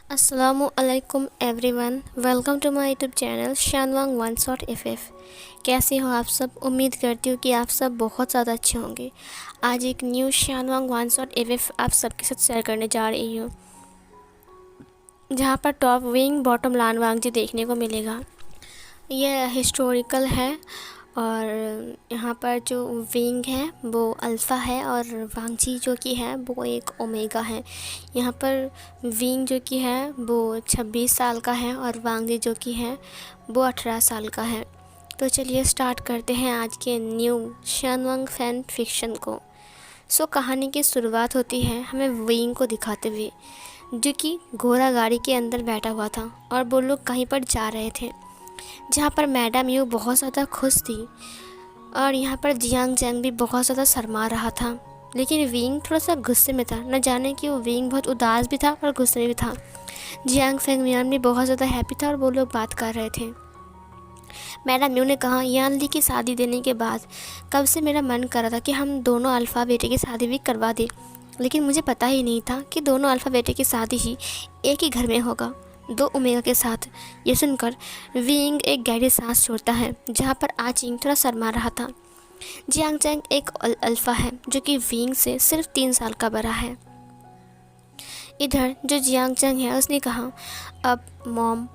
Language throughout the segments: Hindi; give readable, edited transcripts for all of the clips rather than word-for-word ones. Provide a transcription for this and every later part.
अस्सलामुअलैकुम everyone, welcome to my YouTube channel शानवांग वन शॉट एफएफ। कैसे हो आप सब? उम्मीद करती हूँ कि आप सब बहुत ज़्यादा अच्छे होंगे। आज एक न्यू शानवांग वन शॉट एफएफ आप सबके साथ शेयर करने जा रही हूँ, जहाँ पर टॉप विंग बॉटम लानवांग जी देखने को मिलेगा। यह हिस्टोरिकल है और यहाँ पर जो विंग है वो अल्फ़ा है और वांगजी जो कि है वो एक ओमेगा है। यहाँ पर विंग जो कि है वो 26 साल का है और वांगजी जो कि है वो 18 साल का है। तो चलिए स्टार्ट करते हैं आज के न्यू शानवांग फैन फिक्शन को। कहानी की शुरुआत होती है हमें विंग को दिखाते हुए, जो कि घोड़ा गाड़ी के अंदर बैठा हुआ था और वो लोग कहीं पर जा रहे थे, जहाँ पर मैडम यू बहुत ज़्यादा खुश थी और यहाँ पर जियांग जैंग भी बहुत ज़्यादा शर्मा रहा था। लेकिन विंग थोड़ा सा गुस्से में था, न जाने कि वो विंग बहुत उदास भी था और गुस्से में भी था। जियांग फेंगमियान भी बहुत ज़्यादा हैप्पी था और वो लोग बात कर रहे थे। मैडम यू ने कहा, यान ली की शादी देने के बाद कब से मेरा मन कर रहा था कि हम दोनों अल्फ़ा बेटे की शादी भी करवा दें, लेकिन मुझे पता ही नहीं था कि दोनों अल्फ़ा बेटे की शादी ही एक ही घर में होगा, दो ओमेगा के साथ। ये सुनकर विंग एक गहरी सांस छोड़ता है, जहाँ पर आचिंग थोड़ा शर्मा रहा था। जियांग चैंग एक अल्फ़ा है जो कि विंग से सिर्फ 3 साल का बड़ा है। इधर जो जियांग चैंग है उसने कहा, अब मॉम,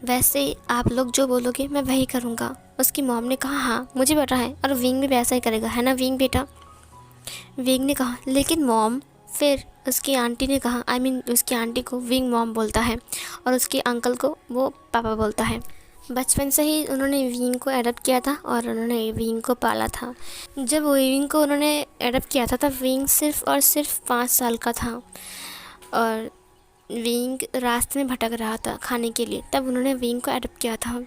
वैसे आप लोग जो बोलोगे मैं वही करूँगा। उसकी मॉम ने कहा, हाँ मुझे पता है, और विंग भी वैसा ही करेगा, है ना विंग बेटा? विंग ने कहा, लेकिन मॉम। फिर उसकी आंटी ने कहा, उसकी आंटी को विंग मॉम बोलता है और उसके अंकल को वो पापा बोलता है। बचपन से ही उन्होंने विंग को एडप्ट किया था और उन्होंने विंग को पाला था। जब विंग को उन्होंने एडप्ट किया था तब विंग सिर्फ और सिर्फ 5 साल का था और विंग रास्ते में भटक रहा था खाने के लिए, तब उन्होंने विंग को एडप्ट किया था।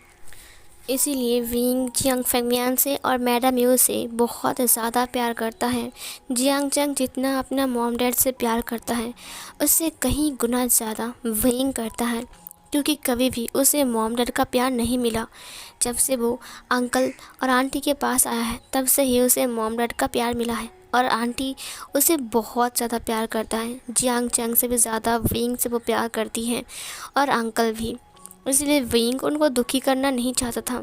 इसीलिए विंग जियांग फेंगमियान से और मैडम यू से बहुत ज़्यादा प्यार करता है। जियांग चैंग जितना अपना मॉम डैड से प्यार करता है उससे कहीं गुना ज़्यादा विंग करता है, क्योंकि कभी भी उसे मॉम डैड का प्यार नहीं मिला। जब से वो अंकल और आंटी के पास आया है तब से ही उसे मॉम डैड का प्यार मिला है और आंटी उसे बहुत ज़्यादा प्यार करता है। जियांग चैंग से भी ज़्यादा विंग से वो प्यार करती है और अंकल भी, इसलिए विंग उनको दुखी करना नहीं चाहता था।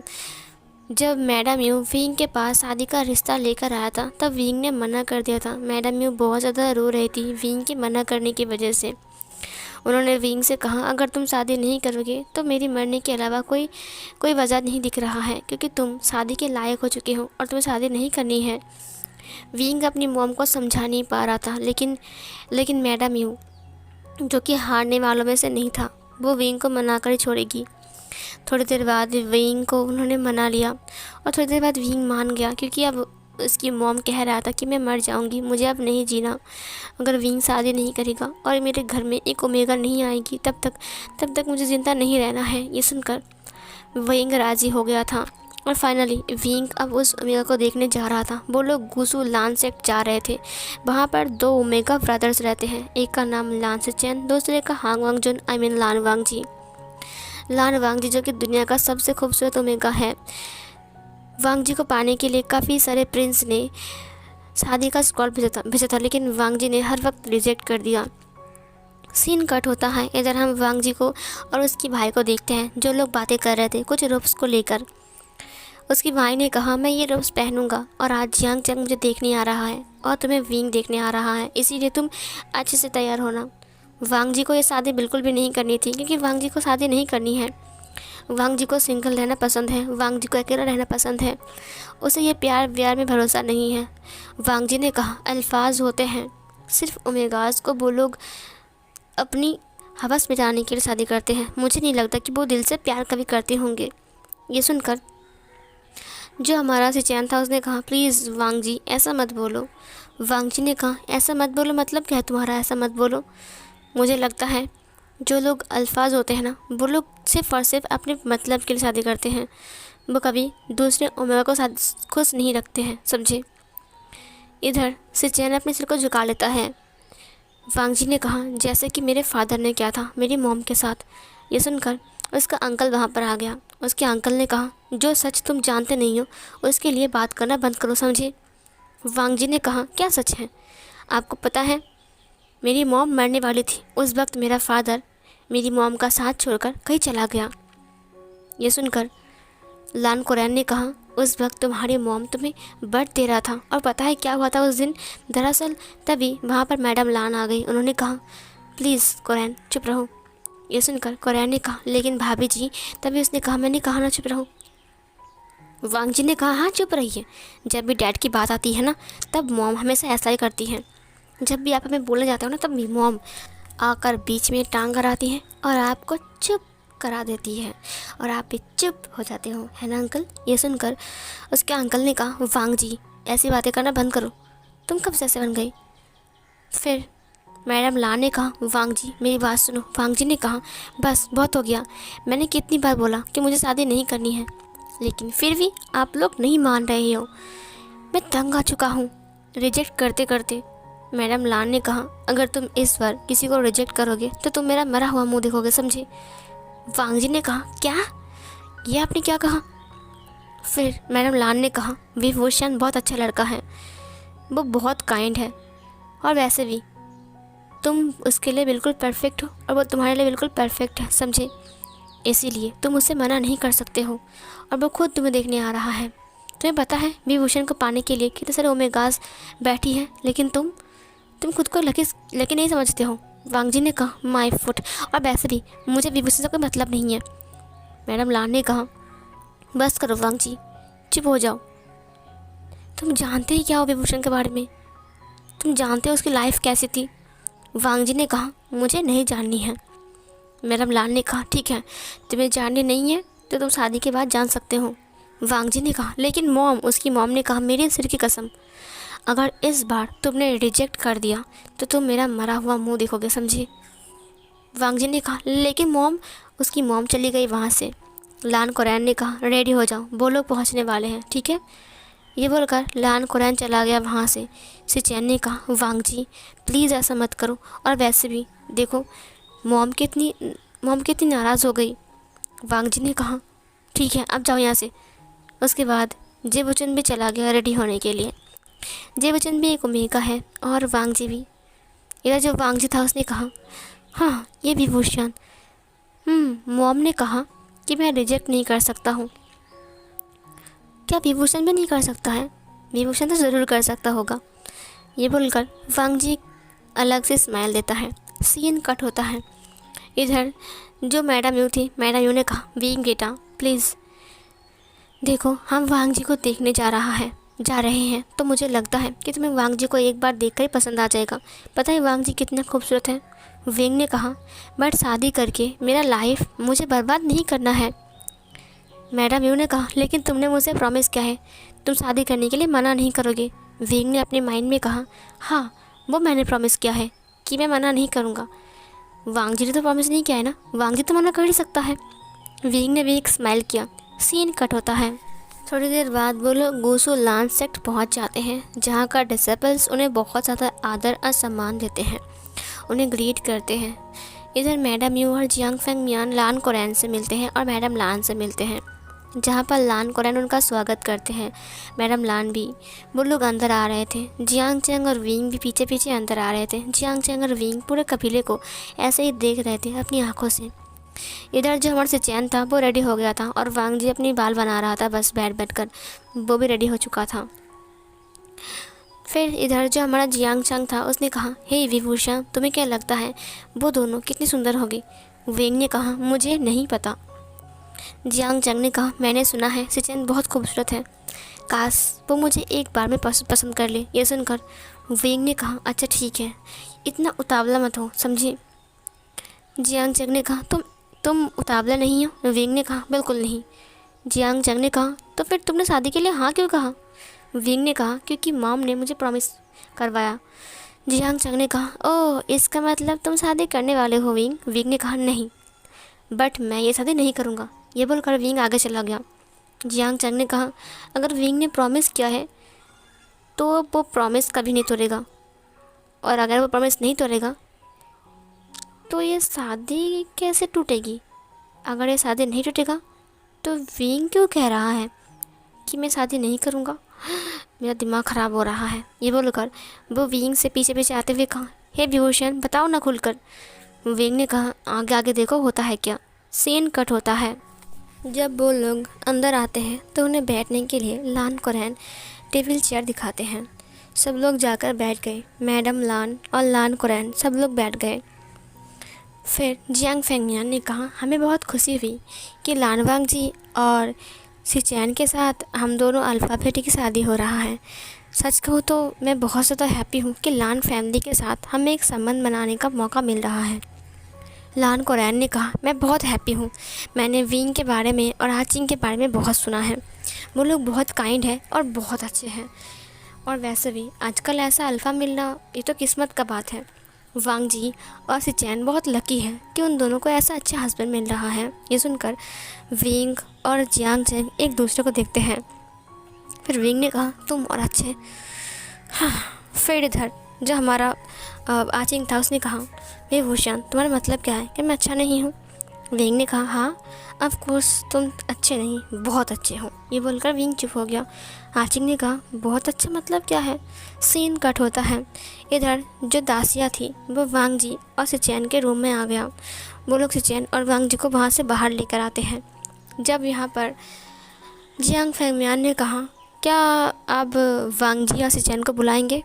जब मैडम यू विंग के पास शादी का रिश्ता लेकर आया था तब विंग ने मना कर दिया था। मैडम यू बहुत ज़्यादा रो रही थी विंग के मना करने की वजह से। उन्होंने विंग से कहा, अगर तुम शादी नहीं करोगे तो मेरी मरने के अलावा कोई वजह नहीं दिख रहा है, क्योंकि तुम शादी के लायक हो चुके हो और तुम्हें शादी नहीं करनी है। विंग अपनी मॉम को समझा नहीं पा रहा था, लेकिन मैडम यू जो कि हारने वालों में से नहीं था, वो विंग को मना कर ही छोड़ेगी। थोड़ी देर बाद विंग को उन्होंने मना लिया और थोड़ी देर बाद विंग मान गया, क्योंकि अब उसकी मॉम कह रहा था कि मैं मर जाऊंगी, मुझे अब नहीं जीना। अगर विंग शादी नहीं करेगा और मेरे घर में एक ओमेगा नहीं आएगी तब तक मुझे ज़िंदा नहीं रहना है। ये सुनकर विंग राज़ी हो गया था और फाइनली विंग अब उस ओमेगा को देखने जा रहा था। वो लोग गुसू लानसेट जा रहे थे। वहाँ पर 2 ओमेगा ब्रदर्स रहते हैं, एक का नाम लानसे चैन, दूसरे का हांग वांग जुन लान वांग जी। लान वांग जी जो कि दुनिया का सबसे खूबसूरत ओमेगा है। वांग जी को पाने के लिए काफ़ी सारे प्रिंस ने शादी का स्कॉल भेजा था, लेकिन वांग जी ने हर वक्त रिजेक्ट कर दिया। सीन कट होता है। इधर हम वांग जी को और उसकी भाई को देखते हैं, जो लोग बातें कर रहे थे कुछ रोब्स को लेकर। उसकी भाई ने कहा, मैं ये रोब्स पहनूंगा और आज जियांग चैंग मुझे देखने आ रहा है और तुम्हें विंग देखने आ रहा है, इसीलिए तुम अच्छे से तैयार होना। वांग जी को ये शादी बिल्कुल भी नहीं करनी थी, क्योंकि वांग जी को शादी नहीं करनी है। वांग जी को सिंगल रहना पसंद है, वांग जी को अकेला रहना पसंद है, उसे ये प्यार व्यार में भरोसा नहीं है। वांग जी ने कहा, अल्फाज होते हैं सिर्फ ओमेगाज को वो लोग अपनी हवस मिटाने के लिए शादी करते हैं, मुझे नहीं लगता कि वो दिल से प्यार कभी करते होंगे। ये सुनकर जो हमारा सिचैन था उसने कहा, प्लीज़ वांग जी ऐसा मत बोलो। वांग जी ने कहा, ऐसा मत बोलो मतलब क्या है तुम्हारा, ऐसा मत बोलो। मुझे लगता है जो लोग अल्फाज होते हैं ना, वो लोग सिर्फ और सिर्फ अपने मतलब के लिए शादी करते हैं, वो कभी दूसरे ओमेगा को साथ खुश नहीं रखते हैं, समझे। इधर सिचैन अपने सिर को झुका लेता है। वांग जी ने कहा, जैसे कि मेरे फादर ने किया था मेरी मॉम के साथ। ये सुनकर उसका अंकल वहाँ पर आ गया। उसके अंकल ने कहा, जो सच तुम जानते नहीं हो उसके लिए बात करना बंद करो, समझे। वांग जी ने कहा, क्या सच है? आपको पता है मेरी मॉम मरने वाली थी, उस वक्त मेरा फादर मेरी मॉम का साथ छोड़कर कहीं चला गया। ये सुनकर लान कुरैन ने कहा, उस वक्त तुम्हारी मॉम तुम्हें बर्थ दे रहा था और पता है क्या हुआ था उस दिन? दरअसल तभी वहाँ पर मैडम लान आ गई। उन्होंने कहा, प्लीज़ कुरैन चुप रहो। ये सुनकर कुरैन ने कहा, लेकिन भाभी जी। तभी उसने कहा, मैंने कहा ना चुप रहो। वांग जी ने कहा, हाँ चुप रहिए। जब भी डैड की बात आती है ना, तब मॉम हमेशा ऐसा ही करती है। जब भी आप हमें बोलने जाते हो ना, तब भी मॉम आकर बीच में टांग कराती है और आपको चुप करा देती है और आप भी चुप हो जाते हो, है ना अंकल? ये सुनकर उसके अंकल ने कहा, वांग जी ऐसी बातें करना बंद करो, तुम कब से ऐसे बन गई? फिर मैडम ला ने कहा, वांग जी मेरी बात सुनो। वांग जी ने कहा, बस बहुत हो गया, मैंने कितनी बार बोला कि मुझे शादी नहीं करनी है, लेकिन फिर भी आप लोग नहीं मान रहे हो। मैं तंग आ चुका हूँ रिजेक्ट करते करते। मैडम लान ने कहा, अगर तुम इस बार किसी को रिजेक्ट करोगे तो तुम मेरा मरा हुआ मुंह देखोगे, समझे? वांग जी ने कहा, क्या? ये आपने क्या कहा? फिर मैडम लान ने कहा, विभूषण बहुत अच्छा लड़का है, वो बहुत काइंड है और वैसे भी तुम उसके लिए बिल्कुल परफेक्ट हो और वो तुम्हारे लिए बिल्कुल परफेक्ट है, समझे? इसीलिए तुम उसे मना नहीं कर सकते हो और वो खुद तुम्हें देखने आ रहा है। तुम्हें पता है विभूषण को पाने के लिए कितने सारे ओमेगास बैठी है, लेकिन तुम खुद को लकी नहीं समझते हो। वांग जी ने कहा, माय फुट, और वैसे भी मुझे विभूषण से कोई मतलब नहीं है। मैडम लान ने कहा, बस करो वांग जी, चुप हो जाओ। तुम जानते ही क्या हो विभूषण के बारे में? तुम जानते हो उसकी लाइफ कैसी थी? वांग जी ने कहा, मुझे नहीं जाननी है। मैडम लान ने कहा, ठीक है, तुम्हें जाननी नहीं है तो तुम शादी के बाद जान सकते हो। वांग जी ने कहा, लेकिन मॉम, उसकी मॉम ने कहा, मेरे सिर की कसम, अगर इस बार तुमने रिजेक्ट कर दिया तो तुम मेरा मरा हुआ मुंह देखोगे, समझे? वांग जी ने कहा, लेकिन मॉम, उसकी मॉम चली गई वहाँ से। लान कुरैन ने कहा, रेडी हो जाओ, वो लोग पहुँचने वाले हैं, ठीक है? ये बोलकर लान कुरैन चला गया वहाँ से। सिचैन ने कहा, वांग जी प्लीज़ ऐसा मत करो, और वैसे भी देखो मॉम कितनी नाराज़ हो गई। वांग जी ने कहा, ठीक है अब जाओ यहाँ से। उसके बाद जेबुचन भी चला गया रेडी होने के लिए। जेबुचन भी एक ओमेगा है और वांग जी भी। इधर जो वांग जी था उसने कहा, हाँ ये विभूषण, मॉम ने कहा कि मैं रिजेक्ट नहीं कर सकता हूँ। क्या विभूषण भी नहीं कर सकता है? विभूषण तो ज़रूर कर सकता होगा। ये बोलकर वांग जी अलग से स्माइल देता है। सीन कट होता है। इधर जो मैडम यू थी, मैडम यू ने कहा, विंग बेटा प्लीज़ देखो, हम वांग जी को देखने जा रहे हैं तो मुझे लगता है कि तुम्हें वांग जी को एक बार देखकर ही पसंद आ जाएगा। पता है वांग जी कितने खूबसूरत हैं? विंग ने कहा, बट शादी करके मेरा लाइफ मुझे बर्बाद नहीं करना है। मैडम यू ने कहा, लेकिन तुमने मुझसे प्रॉमिस किया है तुम शादी करने के लिए मना नहीं करोगे। विंग ने अपने माइंड में कहा, हाँ वो मैंने प्रॉमिस किया है कि मैं मना नहीं करूँगा। वांग जी ने तो प्रॉमिस नहीं किया है ना, वांग जी तो मना कर ही सकता है। विंग ने भी एक स्माइल किया। सीन कट होता है। थोड़ी देर बाद वो लोग गुसु लान सेक्ट पहुँच जाते हैं, जहाँ का डिसेबल्स उन्हें बहुत ज़्यादा आदर और सम्मान देते हैं, उन्हें ग्रीट करते हैं। इधर मैडम यू और जियांग फेंग मियान लान कुरैन से मिलते हैं और मैडम लान से मिलते हैं, जहाँ पर लान कुरैन उनका स्वागत करते हैं। मैडम लान भी। वो लोग अंदर आ रहे थे। जियांग चैंग और विंग भी पीछे पीछे अंदर आ रहे थे। जियांग चैंग और विंग पूरे कबीले को ऐसे ही देख रहे थे अपनी आंखों से। इधर जो हमारे से चैन था वो रेडी हो गया था और वांग जी अपनी बाल बना रहा था, बस बैठ कर वो भी रेडी हो चुका था। फिर इधर जो हमारा जियांग चैंग था उसने कहा, हे विभूषण तुम्हें क्या लगता है वो दोनों कितनी सुंदर होगी? विंग ने कहा, मुझे नहीं पता। जियांग चैंग ने कहा, मैंने सुना है सिचेन बहुत खूबसूरत है, काश वो मुझे एक बार में पसंद कर ले। ये सुनकर विंग ने कहा, अच्छा ठीक है, इतना उतावला मत हो, समझी? जियांग चैंग ने कहा, तुम उतावला नहीं हो? विंग ने कहा, बिल्कुल नहीं। जियांग चैंग ने कहा, तो फिर तुमने शादी के लिए हाँ क्यों कहा? विंग ने कहा, क्योंकि मॉम ने मुझे प्रॉमिस करवाया। जियांग चैंग ने कहा, ओह इसका मतलब तुम शादी करने वाले हो विंग? विंग ने कहा, नहीं, बट मैं ये शादी नहीं करूँगा। ये बोलकर विंग आगे चला गया। जियांग चैंग ने कहा, अगर विंग ने प्रॉमिस किया है तो वो प्रॉमिस कभी नहीं तोड़ेगा, और अगर वो प्रॉमिस नहीं तोड़ेगा तो ये शादी कैसे टूटेगी? अगर ये शादी नहीं टूटेगा तो विंग क्यों कह रहा है कि मैं शादी नहीं करूँगा? मेरा दिमाग ख़राब हो रहा है। ये बोलकर वो विंग से पीछे पीछे आते हुए कहा, हे विभूषण बताओ ना खुलकर। विंग ने कहा, आगे आगे देखो होता है क्या। सीन कट होता है। जब वो लोग अंदर आते हैं तो उन्हें बैठने के लिए लान कोरैन टेबल चेयर दिखाते हैं। सब लोग जाकर बैठ गए। मैडम लान और लान कोरैन सब लोग बैठ गए। फिर जियांग फेंगमियान ने कहा, हमें बहुत खुशी हुई कि लानवांग जी और सिचैन के साथ हम दोनों अल्फ़ा बेटी की शादी हो रहा है। सच कहूँ तो मैं बहुत ज़्यादा हैप्पी हूँ कि लान फैमिली के साथ हमें एक संबंध बनाने का मौका मिल रहा है। लान कोरैन ने कहा, मैं बहुत हैप्पी हूँ। मैंने विंग के बारे में और आचिंग के बारे में बहुत सुना है। वो लोग बहुत काइंड है और बहुत अच्छे हैं। और वैसे भी आजकल ऐसा अल्फ़ा मिलना ये तो किस्मत का बात है। वांग जी और सिचैन बहुत लकी है कि उन दोनों को ऐसा अच्छा हस्बैंड मिल रहा है। ये सुनकर विंग और जियांग चैंग एक दूसरे को देखते हैं। फिर विंग ने कहा, तुम और अच्छे। हाँ। फिर इधर जो हमारा आचिंग था उसने कहा, विभूषण तुम्हारा मतलब क्या है कि मैं अच्छा नहीं हूँ। विंग ने कहा, हाँ ऑफ कोर्स तुम अच्छे नहीं, बहुत अच्छे हो। ये बोलकर विंग चुप हो गया। आचिंग ने कहा, बहुत अच्छा मतलब क्या है। सीन कट होता है। इधर जो दासिया थी वो वांग जी और सिचैन के रूम में आ गया। वो लोग सिचैन और वांग जी को वहाँ से बाहर लेकर आते हैं। जब यहाँ पर जियांग फेंगमियान ने कहा, क्या आप वांग जी या सिचैन को बुलाएंगे।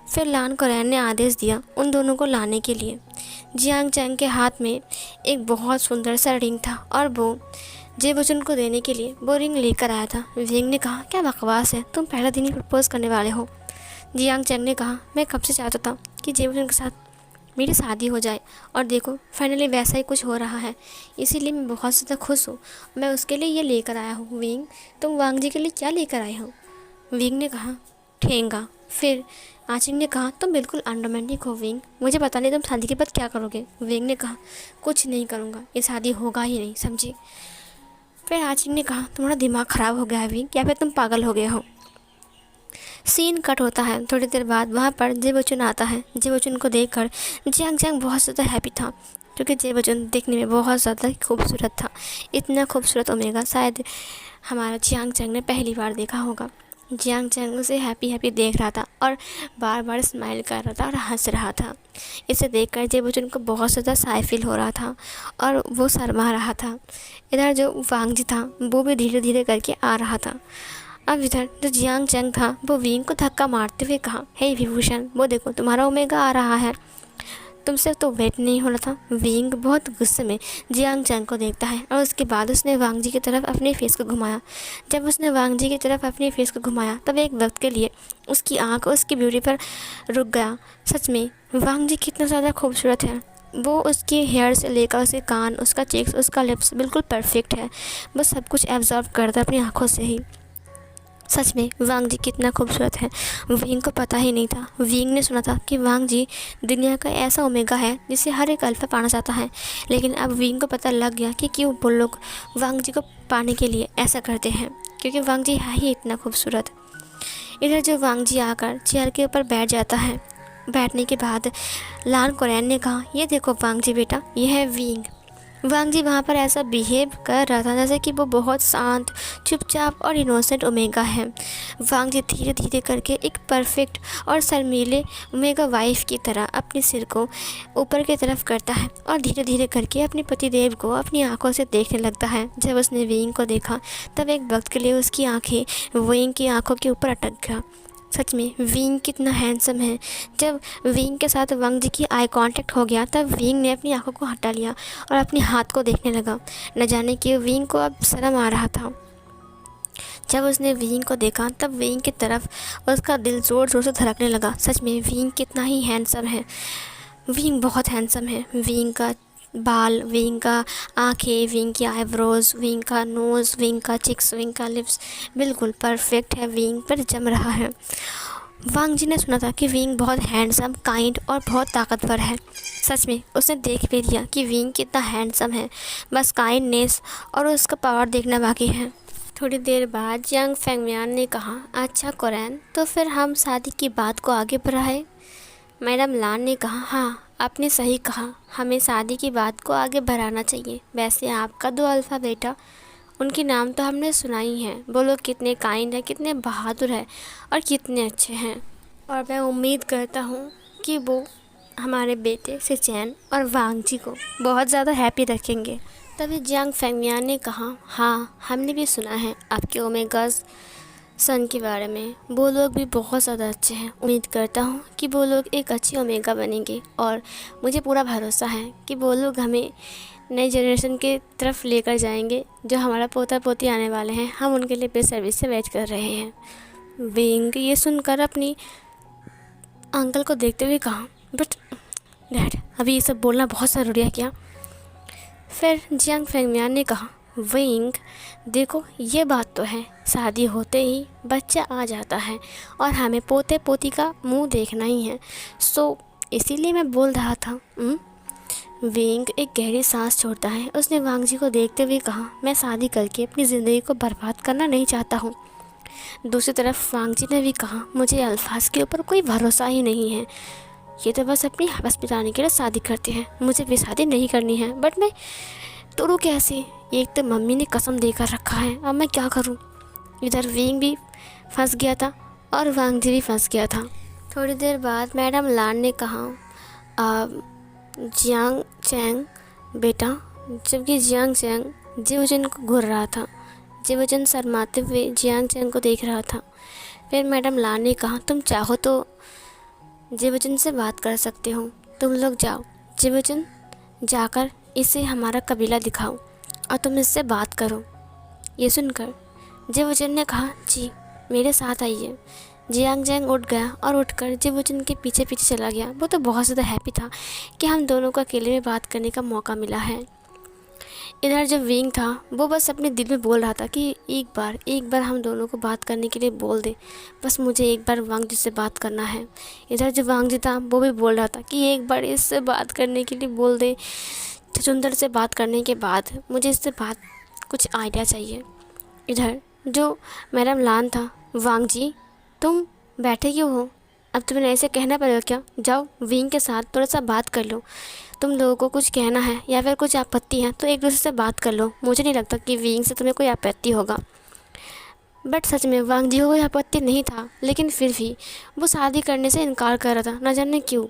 फिर लान कोरैन ने आदेश दिया उन दोनों को लाने के लिए। जियांग चैंग के हाथ में एक बहुत सुंदर सा रिंग था और वो जेबोचुन को देने के लिए वो रिंग लेकर आया था। विंग ने कहा, क्या बकवास है, तुम पहले दिन ही प्रपोज करने वाले हो। जियांग चैंग ने कहा, मैं कब से चाहता था कि जेबोचुन के साथ मेरी शादी हो जाए और देखो फाइनली वैसा ही कुछ हो रहा है, इसीलिए मैं बहुत ज़्यादा खुश हूँ। मैं उसके लिए ये लेकर आया हूँ। विंग, तुम वांग जी के लिए क्या लेकर आए हो। विंग ने कहा, ठेंगा। फिर आचिंग ने कहा, तुम बिल्कुल अनरोमांटिक हो विंग, मुझे पता नहीं तुम शादी के बाद क्या करोगे। विंग ने कहा, कुछ नहीं करूँगा, ये शादी होगा ही नहीं, समझी। फिर आचिंग ने कहा, तुम्हारा दिमाग ख़राब हो गया है विंग, या फिर तुम पागल हो गए हो। सीन कट होता है। थोड़ी देर बाद वहाँ पर जेबोचुन आता है। जेबोचुन को देखकर जियांग चैंग बहुत ज़्यादा हैप्पी था क्योंकि जेबोचुन देखने में बहुत ज़्यादा खूबसूरत था। इतना खूबसूरत ओमेगा शायद हमारा जियांग चैंग ने पहली बार देखा होगा। जियांग चैंग उसे हैप्पी हैप्पी देख रहा था और बार बार स्माइल कर रहा था और हंस रहा था। इसे देखकर जेबोचुन को बहुत ज़्यादा शाय फील हो रहा था और वो शर्मा रहा था। इधर जो वांग जी था वो भी धीरे धीरे करके आ रहा था। अब इधर जो जियांग चैंग था वो विंग को धक्का मारते हुए कहा, हे विभूषण, वो देखो तुम्हारा ओमेगा आ रहा है, तुमसे तो वेट नहीं हो रहा था। विंग बहुत गुस्से में जियांग चैंग को देखता है और उसके बाद उसने वांग जी की तरफ अपने फेस को घुमाया। जब उसने वांग जी की तरफ अपने फेस को घुमाया तब एक वक्त के लिए उसकी आँख उसकी ब्यूटी पर रुक गया। सच में वांग जी कितना ज़्यादा खूबसूरत है। वो उसके हेयर से लेकर उसके कान, उसका चेक्स, उसका लिप्स बिल्कुल परफेक्ट है। वो सब कुछ एब्जॉर्व करता अपनी आँखों से ही। सच में वांग जी कितना खूबसूरत है, विंग को पता ही नहीं था। विंग ने सुना था कि वांग जी दुनिया का ऐसा ओमेगा है जिसे हर एक अल्फा पाना चाहता है, लेकिन अब विंग को पता लग गया कि क्यों वो लोग वांग जी को पाने के लिए ऐसा करते हैं, क्योंकि वांग जी है ही इतना खूबसूरत। इधर जो वांग जी आकर चेयर के ऊपर बैठ जाता है। बैठने के बाद लान कोरैन ने कहा, ये देखो वांग जी बेटा, ये है विंग। वांग जी वहाँ पर ऐसा बिहेव कर रहा था जैसे कि वो बहुत शांत, चुपचाप और इनोसेंट ओमेगा है। वांग जी धीरे धीरे करके एक परफेक्ट और शर्मीले ओमेगा वाइफ की तरह अपने सिर को ऊपर की तरफ करता है और धीरे धीरे करके अपने पतिदेव को अपनी आंखों से देखने लगता है। जब उसने विंग को देखा तब एक वक्त के लिए उसकी आंखें विंग की आंखों के ऊपर अटक गया। सच में विंग कितना हैंडसम है। जब विंग के साथ वांग जी की आई कांटेक्ट हो गया तब विंग ने अपनी आंखों को हटा लिया और अपने हाथ को देखने लगा। न जाने कि विंग को अब शर्म आ रहा था। जब उसने विंग को देखा तब विंग की तरफ उसका दिल ज़ोर ज़ोर से धड़कने लगा। सच में विंग कितना ही हैंडसम है। विंग बहुत हैंडसम है। विंग का बाल, विंग का आँखें, विंग की आईब्रोज, विंग का नोज़, विंग का चिक्स, विंग का लिप्स बिल्कुल परफेक्ट है, विंग पर जम रहा है। वांग जी ने सुना था कि विंग बहुत हैंडसम, काइंड और बहुत ताकतवर है। सच में उसने देख भी लिया कि विंग कितना हैंडसम है, बस काइंडनेस और उसका पावर देखना बाकी है। थोड़ी देर बाद जियांग फेंगमियान ने कहा, अच्छा कोरैन, तो फिर हम शादी की बात को आगे बढ़ाएं। मैडम लान ने कहा, हाँ आपने सही कहा, हमें शादी की बात को आगे बढ़ाना चाहिए। वैसे आपका दो अल्फ़ा बेटा, उनके नाम तो हमने सुना ही है। वो लोग कितने काइंड हैं, कितने बहादुर हैं और कितने अच्छे हैं। और मैं उम्मीद करता हूँ कि वो हमारे बेटे सिचैन और वांगजी को बहुत ज़्यादा हैप्पी रखेंगे। तभी जियांग फेंगमियान ने कहा, हाँ हमने भी सुना है आपके ओमेगास सन के बारे में। वो लोग भी बहुत ज़्यादा अच्छे हैं। उम्मीद करता हूँ कि वो लोग एक अच्छी ओमेगा बनेंगे और मुझे पूरा भरोसा है कि वो लोग हमें नई जनरेशन के तरफ लेकर जाएंगे। जो हमारा पोता पोती आने वाले हैं, हम उनके लिए बेसब्री से वेट कर रहे हैं। विंग ये सुनकर अपनी अंकल को देखते हुए कहा, बट डैड अभी ये सब बोलना बहुत ज़रूरी है क्या? फिर जियांग फेंगमियान ने कहा, विंग देखो ये बात तो है, शादी होते ही बच्चा आ जाता है और हमें पोते पोती का मुंह देखना ही है, सो इसीलिए मैं बोल रहा था। विंग एक गहरी सांस छोड़ता है। उसने वांगजी को देखते हुए कहा, मैं शादी करके अपनी ज़िंदगी को बर्बाद करना नहीं चाहता हूँ। दूसरी तरफ वांगजी ने भी कहा, मुझे अल्फाज के ऊपर कोई भरोसा ही नहीं है। ये तो बस अपनी हवस बिताने के लिए शादी करते हैं, मुझे भी शादी नहीं करनी है। बट मैं तोड़ूँ कैसे? एक तो मम्मी ने कसम देकर रखा है, अब मैं क्या करूँ? इधर विंग भी फंस गया था और वांगजी भी फंस गया था। थोड़ी देर बाद मैडम लान ने कहा, जियांग चैंग बेटा, जबकि जियांग चैंग जिवुजन को घूर रहा था। जिवुजन शर्माते हुए जियांग चैंग को देख रहा था। फिर मैडम लान ने कहा, तुम चाहो तो जिवुजन से बात कर सकते हो, तुम लोग जाओ। जिवुजन जाकर इसे हमारा कबीला दिखाओ और तुम इससे बात करो। ये सुनकर जिवुजन ने कहा, जी मेरे साथ आइए। जियांग चैंग उठ गया और उठकर जिवुजन के पीछे पीछे चला गया। वो तो बहुत ज़्यादा हैप्पी था कि हम दोनों को अकेले में बात करने का मौका मिला है। इधर जो विंग था वो बस अपने दिल में बोल रहा था कि एक बार हम दोनों को बात करने के लिए बोल दे, बस मुझे एक बार वांगजी से बात करना है। इधर जो वांगजी था वो भी बोल रहा था कि एक बार इससे बात करने के लिए बोल दे। छछूंदर से बात करने के बाद मुझे इससे बात कुछ आइडिया चाहिए। इधर जो मैडम लान था, वांगजी तुम बैठे क्यों हो? अब तुम्हें ऐसे कहना पड़ेगा क्या? जाओ विंग के साथ थोड़ा सा बात कर लो। तुम लोगों को कुछ कहना है या फिर कुछ आपत्ति है तो एक दूसरे से बात कर लो। मुझे नहीं लगता कि विंग से तुम्हें कोई आपत्ति होगा। बट सच में वांगजी को कोई आपत्ति नहीं था, लेकिन फिर भी वो शादी करने से इनकार कर रहा था। न जाने क्यों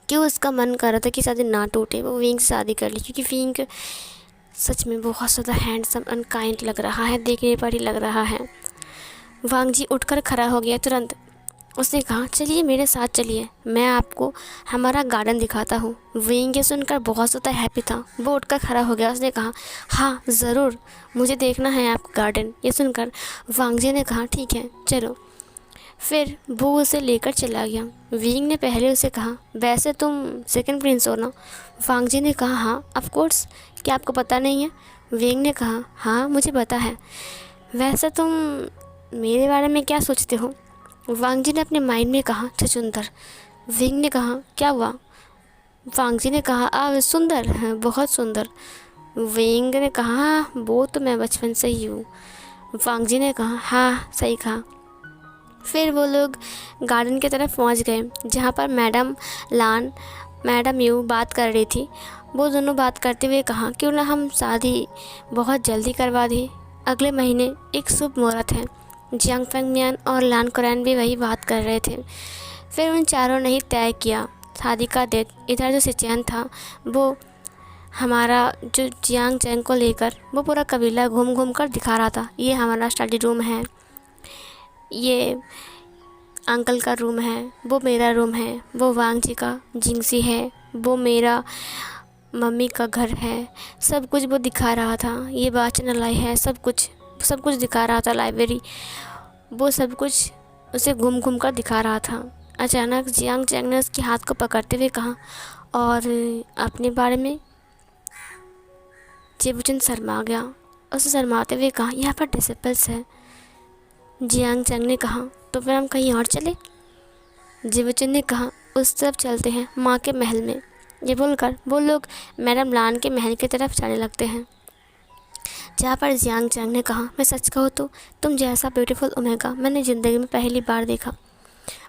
उसका मन कर रहा था कि शादी ना टूटे, वो विंग से शादी कर ली। क्योंकि विंग सच में बहुत ज़्यादा हैंडसम एंड काइंड लग रहा है, देखने पर ही लग रहा है। वांगजी उठकर खड़ा हो गया तुरंत। उसने कहा, चलिए मेरे साथ चलिए, मैं आपको हमारा गार्डन दिखाता हूँ। विंग ये सुनकर बहुत ज़्यादा हैप्पी था। वो उठकर खड़ा हो गया। उसने कहा, हाँ ज़रूर, मुझे देखना है आपका गार्डन। ये सुनकर वांगजी ने कहा, ठीक है चलो। फिर वो उसे लेकर चला गया। विंग ने पहले उसे कहा, वैसे तुम सेकंड प्रिंस हो ना? वांगजी ने कहा, हाँ ऑफ कोर्स, क्या आपको पता नहीं है? विंग ने कहा, हाँ मुझे पता है। वैसे तुम मेरे बारे में क्या सोचते हो? वांगजी ने अपने माइंड में कहा, छछूंदर। विंग ने कहा, क्या हुआ? वांगजी ने कहा, सुंदर है, बहुत सुंदर। विंग ने कहा, हाँ वो तो मैं बचपन से ही हूँ। वांगजी ने कहा, हाँ सही कहा। फिर वो लोग गार्डन की तरफ पहुँच गए जहाँ पर मैडम लान मैडम यू बात कर रही थी। वो दोनों बात करते हुए कहा, क्यों ना हम शादी बहुत जल्दी करवा दें, अगले महीने एक शुभ मुहूर्त है। जियांग फेंगमियान और लान कुरैन भी वही बात कर रहे थे। फिर उन चारों ने ही तय किया शादी का डेट। इधर जो सिचैन था वो हमारा जो जियांग चैंग को लेकर वो पूरा कबीला घूम घूम कर दिखा रहा था। ये हमारा स्टडी रूम है, ये अंकल का रूम है, वो मेरा रूम है, वो वांगजी का जिंगसी है, वो मेरा मम्मी का घर है। सब कुछ वो दिखा रहा था। ये वाचनालय है, सब कुछ दिखा रहा था। लाइब्रेरी, वो सब कुछ उसे घूम घूम कर दिखा रहा था। अचानक जियांग चैंग ने उसके हाथ को पकड़ते हुए कहा, और अपने बारे में? जिवुजन शर्मा गया। उसे शर्माते हुए कहा, यहाँ पर डिसिपल्स है। जियांग चैंग ने कहा, तो फिर हम कहीं और चले? जिवुजन ने कहा, उस तरफ चलते हैं, माँ के महल में। ये बोलकर वो लोग मैडम लान के महल की तरफ जाने लगते हैं, जहाँ पर जियांग चैंग ने कहा, मैं सच कहूँ तो तुम जैसा ब्यूटीफुल ओमेगा मैंने ज़िंदगी में पहली बार देखा।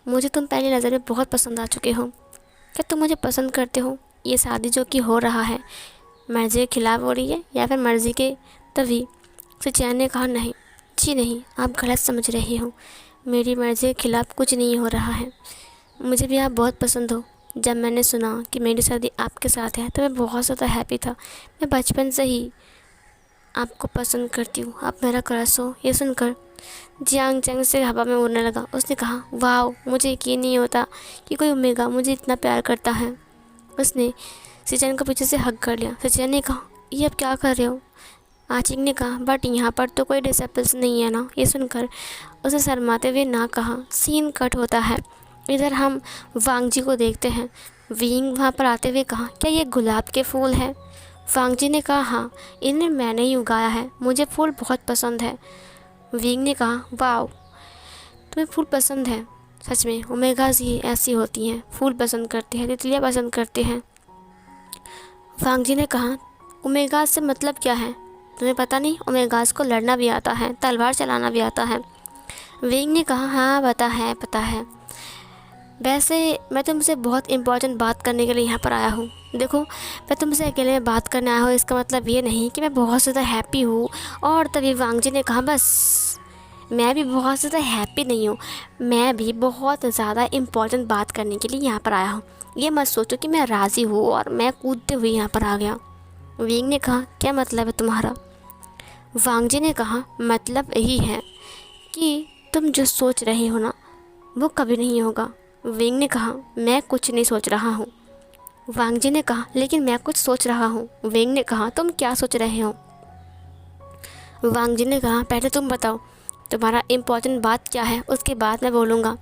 मुझे तुम पहली नज़र में बहुत पसंद आ चुके हो। क्या तुम मुझे पसंद करते हो? ये शादी जो कि हो रहा है मर्जी के खिलाफ़ हो रही है या फिर मर्जी के? तभी सिचैन ने कहा, नहीं जी नहीं, आप गलत समझ रही हो। मेरी मर्जी के खिलाफ़ कुछ नहीं हो रहा है। मुझे भी आप बहुत पसंद हो। जब मैंने सुना कि मेरी शादी आपके साथ है तो मैं बहुत ज़्यादा हैप्पी था। मैं बचपन से ही आपको पसंद करती हूँ, आप मेरा क्रश हो। ये सुनकर जियांग चैंग से हवा में उड़ने लगा। उसने कहा, वाह, मुझे यकीन नहीं होता कि कोई ओमेगा मुझे इतना प्यार करता है। उसने सिचन को पीछे से हग कर लिया। सिचन ने कहा, ये अब क्या कर रहे हो? आचिंग ने कहा, बट यहाँ पर तो कोई डिसिपल्स नहीं है ना। ये सुनकर उसे शर्माते हुए ना कहा। सीन कट होता है। इधर हम वांग जी को देखते हैं। विंग वहाँ पर आते हुए कहा, क्या ये गुलाब के फूल हैं? वांग जी ने कहा, हाँ, इन्हें मैंने ही उगाया है, मुझे फूल बहुत पसंद है। विंग ने कहा, वाह, तुम्हें फूल पसंद है? सच में ओमेगाज ही ऐसी होती हैं, फूल पसंद करती हैं, तितलियाँ पसंद करते हैं। वांग जी ने कहा, ओमेगाज से मतलब क्या है? तुम्हें पता नहीं, ओमेगाज को लड़ना भी आता है, तलवार चलाना भी आता है। विंग ने कहा, हाँ पता है पता है। वैसे मैं तुमसे बहुत इम्पोर्टेंट बात करने के लिए यहाँ पर आया हूँ। देखो, मैं तुमसे अकेले में बात करने आया हूँ, इसका मतलब ये नहीं कि मैं बहुत ज़्यादा हैप्पी हूँ। और तभी वांग जी ने कहा, बस मैं भी बहुत ज़्यादा हैप्पी नहीं हूँ, मैं भी बहुत ज़्यादा इम्पोर्टेंट बात करने के लिए यहाँ पर आया हूँ। ये मत सोचो कि मैं राज़ी हूँ और मैं कूदते हुए यहाँ पर आ गया। विंग ने कहा, क्या मतलब है तुम्हारा? वांग जी ने कहा, मतलब यही है कि तुम जो सोच रहे हो ना, वो कभी नहीं होगा। विंग ने कहा, मैं कुछ नहीं सोच रहा हूँ। वांग जी ने कहा, लेकिन मैं कुछ सोच रहा हूँ। विंग ने कहा, तुम क्या सोच रहे हो? वांग जी ने कहा, पहले तुम बताओ तुम्हारा इम्पोर्टेंट बात क्या है, उसके बाद मैं बोलूँगा।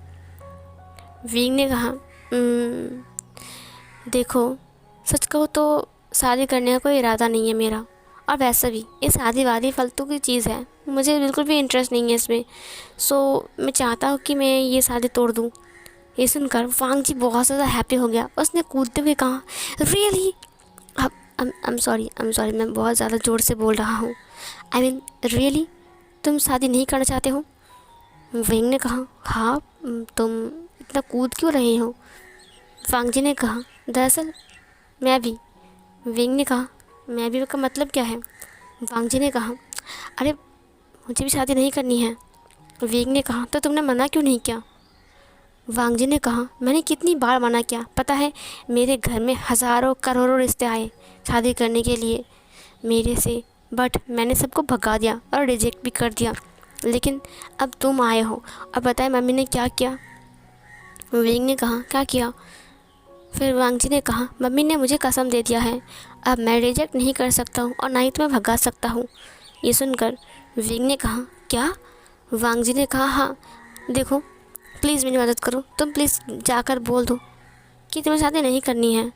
विंग ने कहा, देखो, सच कहो तो शादी करने का कोई इरादा नहीं है मेरा, और वैसे भी ये शादी वादी फालतू की चीज़ है, मुझे बिल्कुल भी इंटरेस्ट नहीं है इसमें। सो मैं चाहता हूँ कि मैं ये शादी तोड़ दूँ। ये सुनकर वांग जी बहुत ज़्यादा हैप्पी हो गया। उसने कूदते हुए कहा, रियली? I'm sorry, मैं बहुत ज़्यादा ज़ोर से बोल रहा हूँ। आई मीन रियली, तुम शादी नहीं करना चाहते हो? विंग ने कहा, हाँ, तुम इतना कूद क्यों रहे हो? वांग जी ने कहा, दरअसल मैं भी। विंग ने कहा, मैं भी का मतलब क्या है? वांग जी ने कहा, अरे मुझे भी शादी नहीं करनी है। विंग ने कहा, तो तुमने मना क्यों नहीं किया? वांग जी ने कहा, मैंने कितनी बार मना किया, पता है मेरे घर में हज़ारों करोड़ों रिश्ते आए शादी करने के लिए मेरे से, बट मैंने सबको भगा दिया और रिजेक्ट भी कर दिया। लेकिन अब तुम आए हो, अब बताए मम्मी ने क्या किया? विंग ने कहा, क्या किया? फिर वांग जी ने कहा, मम्मी ने मुझे कसम दे दिया है, अब मैं रिजेक्ट नहीं कर सकता हूँ और ना ही तुम्हें भगा सकता हूँ। ये सुनकर विंग ने कहा, क्या? वांग जी ने कहा, हाँ, देखो, प्लीज़ मेरी मदद करो, तुम प्लीज़ जाकर बोल दो कि तुम्हें शादी नहीं करनी है।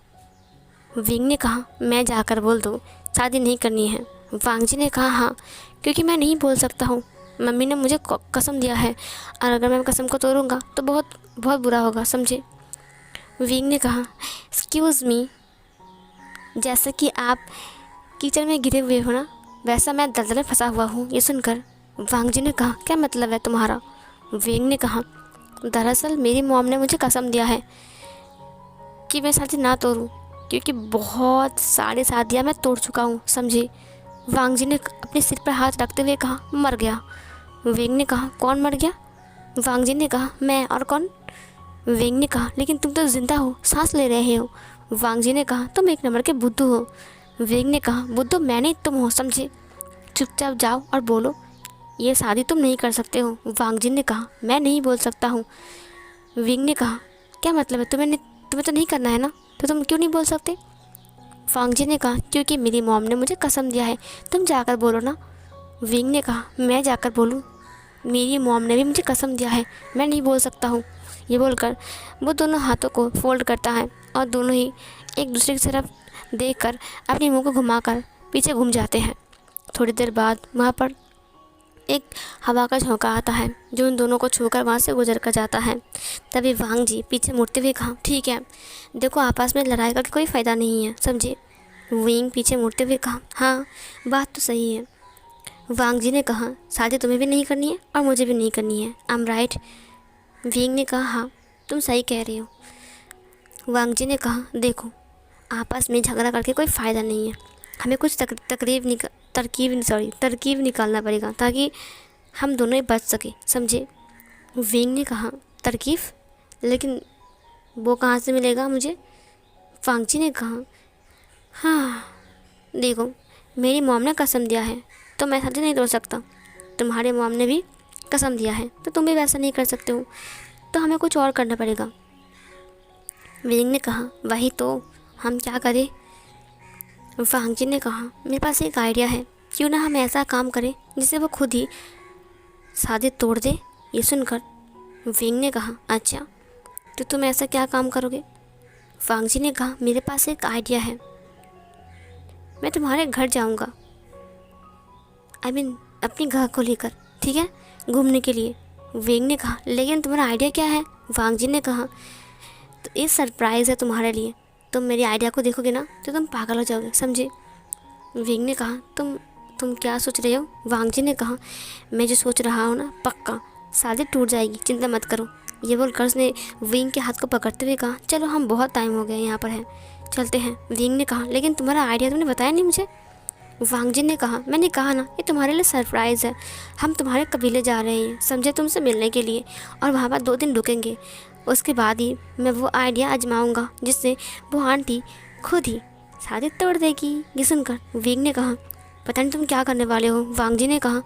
विंग ने कहा, मैं जाकर बोल दूँ शादी नहीं करनी है? वांग जी ने कहा, हाँ, क्योंकि मैं नहीं बोल सकता हूँ, मम्मी ने मुझे कसम दिया है, और अगर मैं कसम को तोड़ूंगा तो बहुत बहुत बुरा होगा, समझे? विंग ने कहा, एक्सक्यूज़ मी, जैसा कि आप कीचड़ में गिरे हुए हो ना, वैसा मैं दलदल में फंसा हुआ हूँ। ये सुनकर वांग जी ने कहा, क्या मतलब है तुम्हारा? विंग ने कहा, दरअसल मेरी मॉम ने मुझे कसम दिया है कि मैं शादी ना तोड़ूं, क्योंकि बहुत सारी शादियाँ मैं तोड़ चुका हूँ, समझे? वांग जी ने अपने सिर पर हाथ रखते हुए कहा, मर गया। विंग ने कहा, कौन मर गया? वांग जी ने कहा, मैं, और कौन? विंग ने कहा, लेकिन तुम तो जिंदा हो, सांस ले रहे हो। वांग जी ने कहा, तुम एक नंबर के बुद्धू हो। विंग ने कहा, बुद्धू मैंने, तुम हो, समझे? चुपचाप जाओ और बोलो ये शादी तुम नहीं कर सकते हो। वांग जी ने कहा, मैं नहीं बोल सकता हूँ। विंग ने कहा, क्या मतलब है, तुम्हें तो नहीं करना है ना, तो तुम क्यों नहीं बोल सकते? वांग जी ने कहा, क्योंकि मेरी मॉम ने मुझे कसम दिया है, तुम जाकर बोलो ना। विंग ने कहा, मैं जाकर बोलूँ? मेरी मॉम ने भी मुझे कसम दिया है, मैं नहीं बोल सकता हूँ। ये बोलकर वो दोनों हाथों को फोल्ड करता है और दोनों ही एक दूसरे की तरफ देखकर अपने मुंह को घुमाकर पीछे घूम जाते हैं। थोड़ी देर बाद वहाँ पर एक हवा का झोंका आता है जो उन दोनों को छूकर वहाँ से गुजर कर जाता है। तभी वांग जी पीछे मुड़ते हुए कहा, ठीक है, देखो आपस में लड़ाई का कोई फ़ायदा नहीं है, समझे? विंग पीछे मुड़ते हुए कहा, हाँ, बात तो सही है। वांग जी ने कहा, शादी तुम्हें भी नहीं करनी है और मुझे भी नहीं करनी है, आई एम राइट? विंग ने कहा, हाँ, तुम सही कह रही हो। वांग जी ने कहा, देखो, आपस में झगड़ा करके कोई फ़ायदा नहीं है, हमें कुछ तरकीब निकालना पड़ेगा ताकि हम दोनों ही बच सके, समझे? विंग ने कहा, तरकीब? लेकिन वो कहाँ से मिलेगा मुझे? वांग जी ने कहा। हाँ देखो, मेरी मॉम ने कसम दिया है तो मैं शादी नहीं तोड़ सकता। तुम्हारे मॉम ने भी कसम दिया है तो तुम भी वैसा नहीं कर सकते हो, तो हमें कुछ और करना पड़ेगा। विंग ने कहा, वही तो, हम क्या करें? वांग जी ने कहा, मेरे पास एक आइडिया है, क्यों ना हम ऐसा काम करें जिससे वो खुद ही शादी तोड़ दे। ये सुनकर विंग ने कहा, अच्छा तो तुम ऐसा क्या काम करोगे? वांग जी ने कहा, मेरे पास एक आइडिया है, मैं तुम्हारे घर जाऊंगा, अपनी घर को लेकर, ठीक है, घूमने के लिए। विंग ने कहा, लेकिन तुम्हारा आइडिया क्या है? वांग जी ने कहा, तो ये सरप्राइज़ है तुम्हारे लिए, तुम मेरी आइडिया को देखोगे ना तो तुम पागल हो जाओगे, समझे? विंग ने कहा, तुम क्या सोच रहे हो? वांग जी ने कहा, मैं जो सोच रहा हूँ ना, पक्का शादी टूट जाएगी, चिंता मत करो। ये बोलकर उसने विंग के हाथ को पकड़ते हुए कहा, चलो हम बहुत टाइम हो गया यहाँ पर हैं, चलते हैं। विंग ने कहा, लेकिन तुम्हारा आइडिया तुमने बताया नहीं मुझे। वांग जी ने कहा, मैंने कहा ना, ये तुम्हारे लिए सरप्राइज़ है, हम तुम्हारे कबीले जा रहे हैं, समझे, तुमसे मिलने के लिए, और वहाँ पर 2 दिन रुकेंगे। उसके बाद ही मैं वो आइडिया आजमाऊँगा जिससे वो आंटी खुद ही शादी तोड़ देगी। ये सुनकर विंग ने कहा, पता नहीं तुम क्या करने वाले हो। वांग जी ने कहा,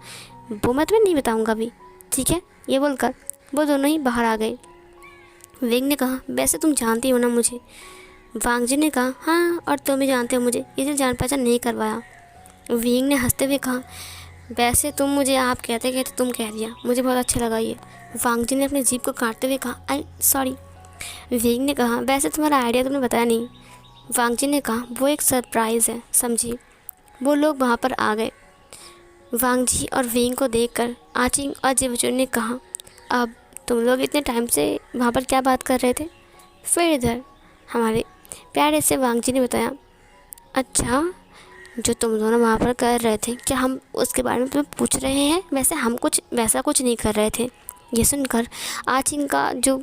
वो मैं तुम्हें नहीं बताऊँगा अभी, ठीक है। ये बोलकर वो दोनों ही बाहर आ गए। विंग ने कहा, वैसे तुम जानती हो ना मुझे। वांग जी ने कहा, हाँ, और तुम भी जानते हो मुझे, इसलिए जान पहचान नहीं करवाया। विंग ने हंसते हुए कहा, वैसे तुम मुझे आप कहते कहते तुम कह दिया, मुझे बहुत अच्छा लगा ये। वांग जी ने अपनी जीभ को काटते हुए कहा, आई सॉरी। विंग ने कहा, वैसे तुम्हारा आइडिया तुमने बताया नहीं। वांग जी ने कहा, वो एक सरप्राइज़ है, समझी। वो लोग वहाँ पर आ गए। वांग जी और विंग को देखकर आचिंग और जेबचून ने कहा, अब तुम लोग इतने टाइम से वहाँ पर क्या बात कर रहे थे? फिर इधर हमारे प्यारे से वांग जी ने बताया, अच्छा, जो तुम दोनों वहाँ पर कर रहे थे, क्या हम उसके बारे में तुम्हें पूछ रहे हैं? वैसे हम कुछ वैसा कुछ नहीं कर रहे थे। ये सुनकर आचिंग का जो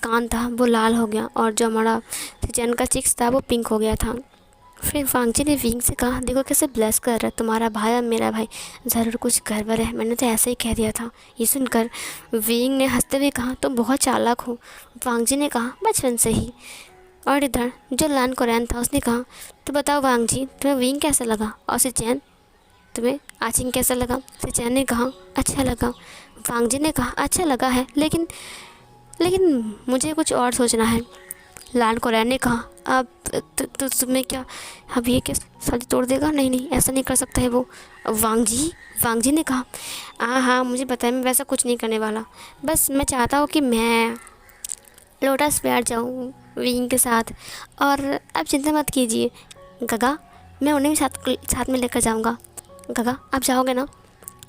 कान था वो लाल हो गया और जो हमारा सिचन का चिक्स था वो पिंक हो गया था। फिर वांग जी ने विंग से कहा, देखो कैसे ब्लेस कर रहा है तुम्हारा भाई और मेरा भाई, ज़रूर कुछ गड़बड़ है, मैंने तो ऐसे ही कह दिया था। ये सुनकर विंग ने हंसते हुए कहा, तुम बहुत चालाक हो। वांग जी ने कहा, बचपन से ही। और इधर जो लान कोरियन था उसने कहा, तो बताओ वांग जी, तुम्हें विंग कैसा लगा? और सिचैन, तुम्हें आचिंग कैसा लगा? सिचैन ने कहा, अच्छा लगा। वांग जी ने कहा, अच्छा लगा है, लेकिन मुझे कुछ और सोचना है। लान कोरियन ने कहा, अब तो तुम्हें क्या, अब ये क्या शादी तोड़ देगा? नहीं नहीं, ऐसा नहीं कर सकता है वो। वांग जी ने कहा, हाँ हाँ, मुझे पता है, मैं वैसा कुछ नहीं करने वाला, बस मैं चाहता हूँ कि मैं लोटस बैठ जाऊँ विंग के साथ, और आप चिंता मत कीजिए गगा, मैं उन्हें भी साथ में लेकर जाऊँगा। गगा, आप जाओगे ना?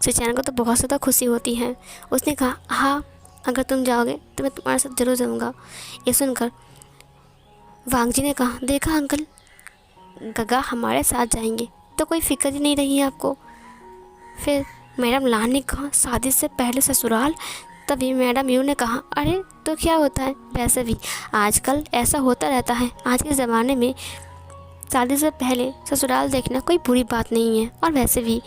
सिचैन को तो बहुत ज़्यादा खुशी होती है। उसने कहा, हाँ, अगर तुम जाओगे तो मैं तुम्हारे साथ ज़रूर जाऊँगा। ये सुनकर वांग जी ने कहा, देखा अंकल, गगा हमारे साथ जाएंगे तो कोई फिक्र ही नहीं रही है आपको। फिर मैडम लान ने कहा, शादी से पहले ससुराल? तभी मैडम यू ने कहा, अरे तो क्या होता है, वैसे भी आजकल ऐसा होता रहता है। आज के ज़माने में शादी से पहले ससुराल देखना कोई बुरी बात नहीं है, और वैसे भी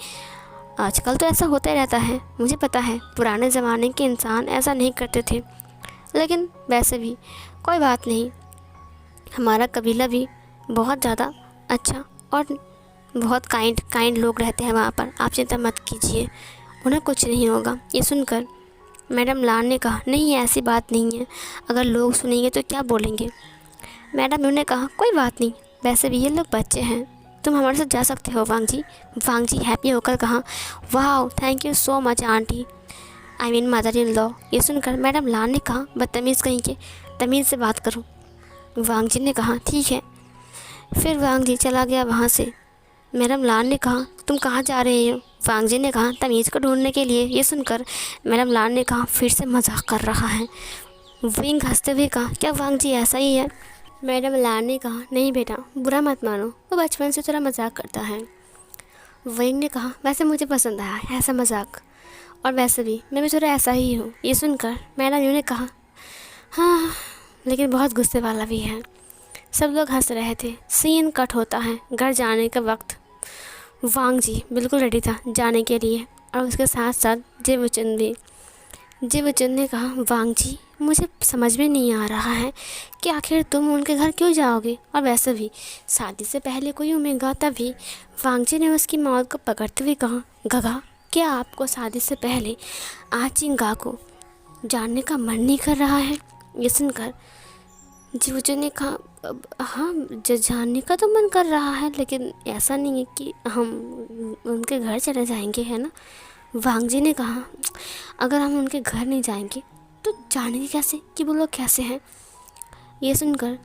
आजकल तो ऐसा होता ही रहता है। मुझे पता है पुराने ज़माने के इंसान ऐसा नहीं करते थे, लेकिन वैसे भी कोई बात नहीं, हमारा कबीला भी बहुत ज़्यादा अच्छा और बहुत काइंड लोग रहते हैं वहाँ पर, आप चिंता मत कीजिए, उन्हें कुछ नहीं होगा। ये सुनकर मैडम लान ने कहा, नहीं ऐसी बात नहीं है, अगर लोग सुनेंगे तो क्या बोलेंगे। मैडम ने कहा, कोई बात नहीं, वैसे भी ये लोग बच्चे हैं, तुम हमारे साथ जा सकते हो वांग जी। वांग जी हैप्पी होकर कहा, वाह, thank you so much aunty, I mean mother in law. ये सुनकर मैडम लान ने कहा, बदतमीज़ कहीं के, तमीज़ से बात करो। वांग जी ने कहा, ठीक है। फिर वांग जी चला गया वहाँ से। मैडम लान ने कहा, तुम कहाँ जा रहे हो? वांग जी ने कहा, तमीज़ को ढूंढने के लिए। ये सुनकर मैडम लान ने कहा, फिर से मजाक कर रहा है। विंग हंसते हुए कहा, क्या वांग जी ऐसा ही है? मैडम लान ने कहा, नहीं बेटा, बुरा मत मानो, वो बचपन से थोड़ा मजाक करता है। विंग ने कहा, वैसे मुझे पसंद आया ऐसा मजाक, और वैसे भी मैं भी थोड़ा ऐसा ही हूँ। ये सुनकर मैडम यू ने कहा, हाँ, लेकिन बहुत गुस्से वाला भी है। सब लोग हंस रहे थे। सीन कट होता है घर जाने का वक्त। वांग जी बिल्कुल रेडी था जाने के लिए, और उसके साथ साथ जेबुचन भी। जिवचन ने कहा, वांग जी मुझे समझ में नहीं आ रहा है कि आखिर तुम उनके घर क्यों जाओगे, और वैसे भी शादी से पहले कोई उमेगा। तभी वांग जी ने उसकी मौत को पकड़ते हुए कहा, गगा क्या आपको शादी से पहले आचिंगा को जानने का मन नहीं कर रहा है? ये सुनकर जिवचन ने कहा, हाँ जानने का तो मन कर रहा है, लेकिन ऐसा नहीं है कि हम उनके घर चले जाएंगे, है ना। वांग जी ने कहा, अगर हम उनके घर नहीं जाएंगे तो जानेंगे कैसे कि वो लोग कैसे हैं? ये सुनकर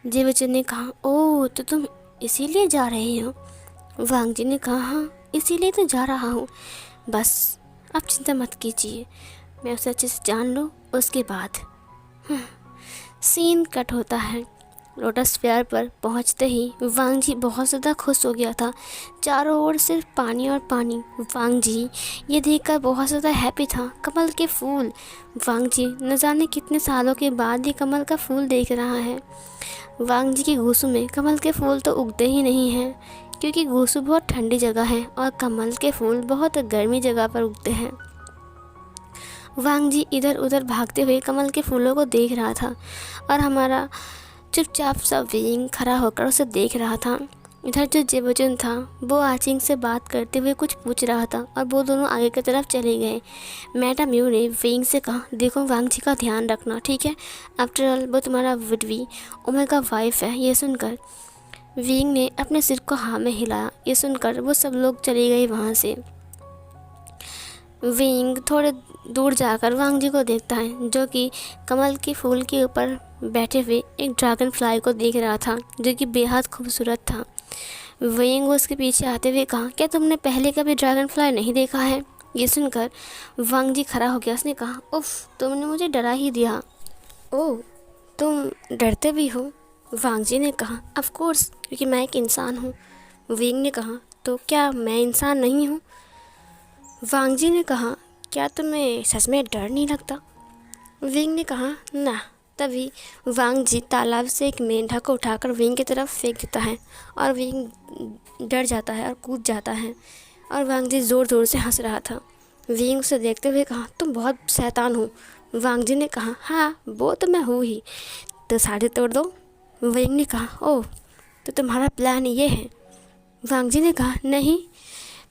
जिवचन ने कहा, ओह तो तुम इसीलिए जा रही हो? वांग जी ने कहा, हाँ इसीलिए तो जा रहा हूँ। बस आप चिंता मत कीजिए, मैं उसे अच्छे से जान लूँ, उसके बाद सीन कट होता है। लोटस फेयर पर पहुंचते ही वांग जी बहुत ज़्यादा खुश हो गया था। चारों ओर सिर्फ पानी और पानी। वांग जी ये देखकर बहुत ज़्यादा हैप्पी था। कमल के फूल, वांग जी न जाने कितने सालों के बाद ये कमल का फूल देख रहा है। वांग जी के घूसू में कमल के फूल तो उगते ही नहीं हैं, क्योंकि घूसू बहुत ठंडी जगह है और कमल के फूल बहुत गर्मी जगह पर उगते हैं। वांग जी इधर उधर भागते हुए कमल के फूलों को देख रहा था और हमारा चुपचाप सा वेइंग खड़ा होकर उसे देख रहा था। इधर जो जिवचन था वो आचिंग से बात करते हुए कुछ पूछ रहा था और वो दोनों आगे की तरफ चले गए। मैडम यू ने वेइंग से कहा, देखो वांग जी का ध्यान रखना, ठीक है? आफ्टर ऑल वो तुम्हारा विडवी ओमेगा वाइफ है। ये सुनकर वेइंग ने अपने सिर को हाँ में हिलाया। ये सुनकर वो सब लोग चले गए वहाँ से। वेइंग थोड़े दूर जाकर वांग जी को देखता है, जो कि कमल के फूल के ऊपर बैठे हुए एक ड्रैगन फ्लाई को देख रहा था, जो कि बेहद खूबसूरत था। वेइंग उसके पीछे आते हुए कहा, क्या तुमने पहले कभी ड्रैगन फ्लाई नहीं देखा है? ये सुनकर वांग जी खड़ा हो गया। उसने कहा, उफ तुमने मुझे डरा ही दिया। ओह तुम डरते भी हो? वांग जी ने कहा, ऑफ कोर्स, क्योंकि मैं एक इंसान हूँ। वेइंग ने कहा, तो क्या मैं इंसान नहीं हूँ? वांग जी ने कहा, क्या तुम्हें सच में डर नहीं लगता? वेइंग ने कहा, ना। तभी वांग जी तालाब से एक मेंढक को उठाकर वेइंग की तरफ फेंक देता है और वेइंग डर जाता है और कूद जाता है और वांग जी ज़ोर ज़ोर से हंस रहा था। वेइंग उसे देखते हुए कहा, तुम बहुत शैतान हो। वांग जी ने कहा, हाँ वो तो मैं हूँ ही, तो साड़ी तोड़ दो। वेइंग ने कहा, ओह तो तुम्हारा प्लान ये है? वांग जी ने कहा, नहीं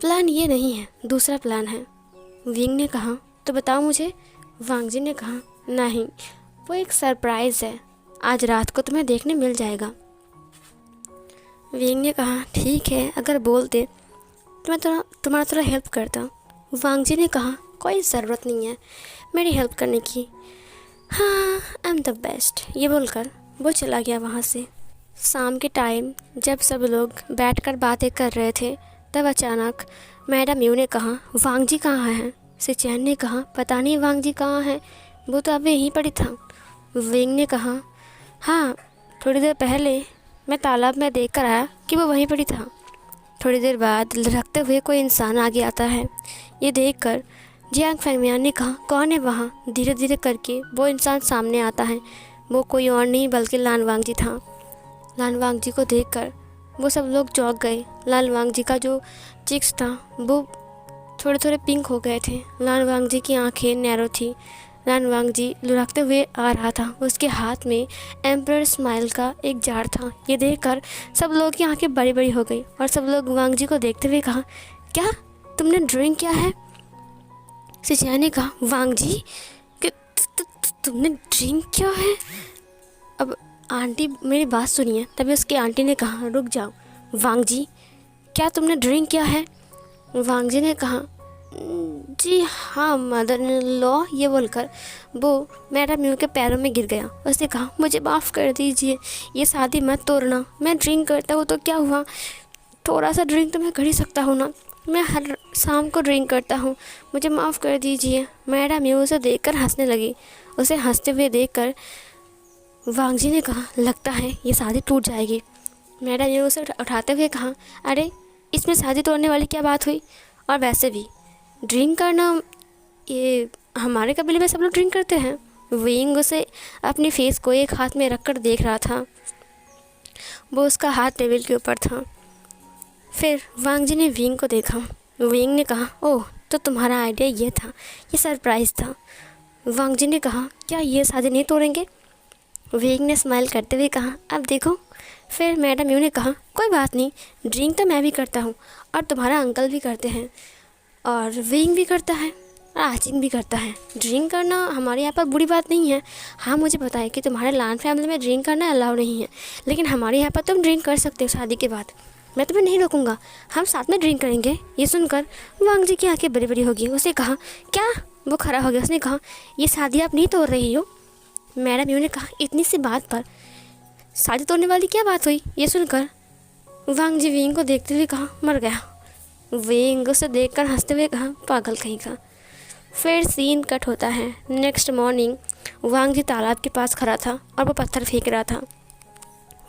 प्लान ये नहीं है, दूसरा प्लान है। वेइंग ने कहा, तो बताओ मुझे। वांग जी ने कहा, नहीं वो एक सरप्राइज़ है, आज रात को तुम्हें देखने मिल जाएगा। वेइंग ने कहा, ठीक है अगर बोलते तो मैं तुम्हारा थोड़ा हेल्प करता। वांग जी ने कहा, कोई ज़रूरत नहीं है मेरी हेल्प करने की, हाँ आई एम द बेस्ट। ये बोलकर वो चला गया वहाँ से। शाम के टाइम जब सब लोग बैठकर बातें कर रहे थे, तब अचानक मैडम यू ने कहा, वांग जी कहाँ हैं? सिचैन ने कहा, पता नहीं वांग जी कहाँ हैं, वो तो अभी यहीं पड़ी था। वेइंग ने कहा, हाँ थोड़ी देर पहले मैं तालाब में देख कर आया कि वो वहीं पड़ी था। थोड़ी देर बाद लुढ़कते हुए कोई इंसान आगे आता है। ये देखकर जियांग फैंगमियान ने कहा, कौन है वहाँ? धीरे धीरे करके वो इंसान सामने आता है। वो कोई और नहीं बल्कि लान वांग जी था। लान वांग जी को देखकर वो सब लोग चौंक गए। लान वांग जी का जो चिक्स था वो थोड़े थोड़े पिंक हो गए थे। लान वांग जी की आंखें नैरो थी। लान वांग जी लुढ़कते हुए आ रहा था। उसके हाथ में एम्परर स्माइल का एक जार था। ये देखकर सब लोगों की आंखें बड़ी बड़ी हो गई और सब लोग वांग जी को देखते हुए कहा, क्या तुमने ड्राइंग किया है? सिचिया ने कहा, वांग जी कि तुमने ड्राइंग किया है? अब आंटी मेरी बात सुनिए। तभी उसकी आंटी ने कहा, रुक जाओ वांग जी, क्या तुमने ड्राइंग किया है? वांग जी ने कहा, जी हाँ मदर इन लॉ। ये बोलकर वो मैडम यू के पैरों में गिर गया। उसने कहा, मुझे माफ़ कर दीजिए, ये शादी मत तोड़ना। मैं ड्रिंक करता हूँ तो क्या हुआ, थोड़ा सा ड्रिंक तो मैं कर ही सकता हूँ ना, मैं हर शाम को ड्रिंक करता हूँ, मुझे माफ़ कर दीजिए। मैडम यू उसे देखकर हंसने लगी। उसे हंसते हुए देखकर वांग जी ने कहा, लगता है ये शादी टूट जाएगी। मैडम यू उसे उठाते हुए कहा, अरे इसमें शादी तोड़ने वाली क्या बात हुई, और वैसे भी ड्रिंक करना ये हमारे कबीले में सब लोग ड्रिंक करते हैं। वेइंग उसे अपनी फेस को एक हाथ में रखकर देख रहा था। वो उसका हाथ टेबल के ऊपर था। फिर वांग जी ने वेइंग को देखा। वेइंग ने कहा, ओह तो तुम्हारा आइडिया ये था, ये सरप्राइज़ था। वांग जी ने कहा, क्या ये शादी नहीं तोड़ेंगे? वेंग ने स्माइल करते हुए कहा, अब देखो। फिर मैडम यू ने कहा, कोई बात नहीं, ड्रिंक तो मैं भी करता हूँ और तुम्हारा अंकल भी करते हैं और वेंग भी करता है और आचिंग भी करता है। ड्रिंक करना हमारे यहाँ पर बुरी बात नहीं है। हाँ, मुझे पता है कि तुम्हारे लान फैमिली में ड्रिंक करना अलाउ नहीं है, लेकिन हमारे यहाँ पर तुम ड्रिंक कर सकते हो शादी के बाद। मैं तुम्हें नहीं रोकूंगा, हम साथ में ड्रिंक करेंगे। ये सुनकर वांग जी की आंखें बड़ी बड़ी होगी। उसने कहा, क्या? वो खड़ा हो गया। उसने कहा, ये शादी आप नहीं तोड़ रही हो? मैडम यू ने कहा, इतनी सी बात पर शादी तोड़ने वाली क्या बात हुई? ये सुनकर वांग जी वेंग को देखते हुए कहा, मर गया। वेंग उसे देखकर हंसते हुए कहा, पागल कहीं का। फिर सीन कट होता है। नेक्स्ट मॉर्निंग वांग जी तालाब के पास खड़ा था और वो पत्थर फेंक रहा था।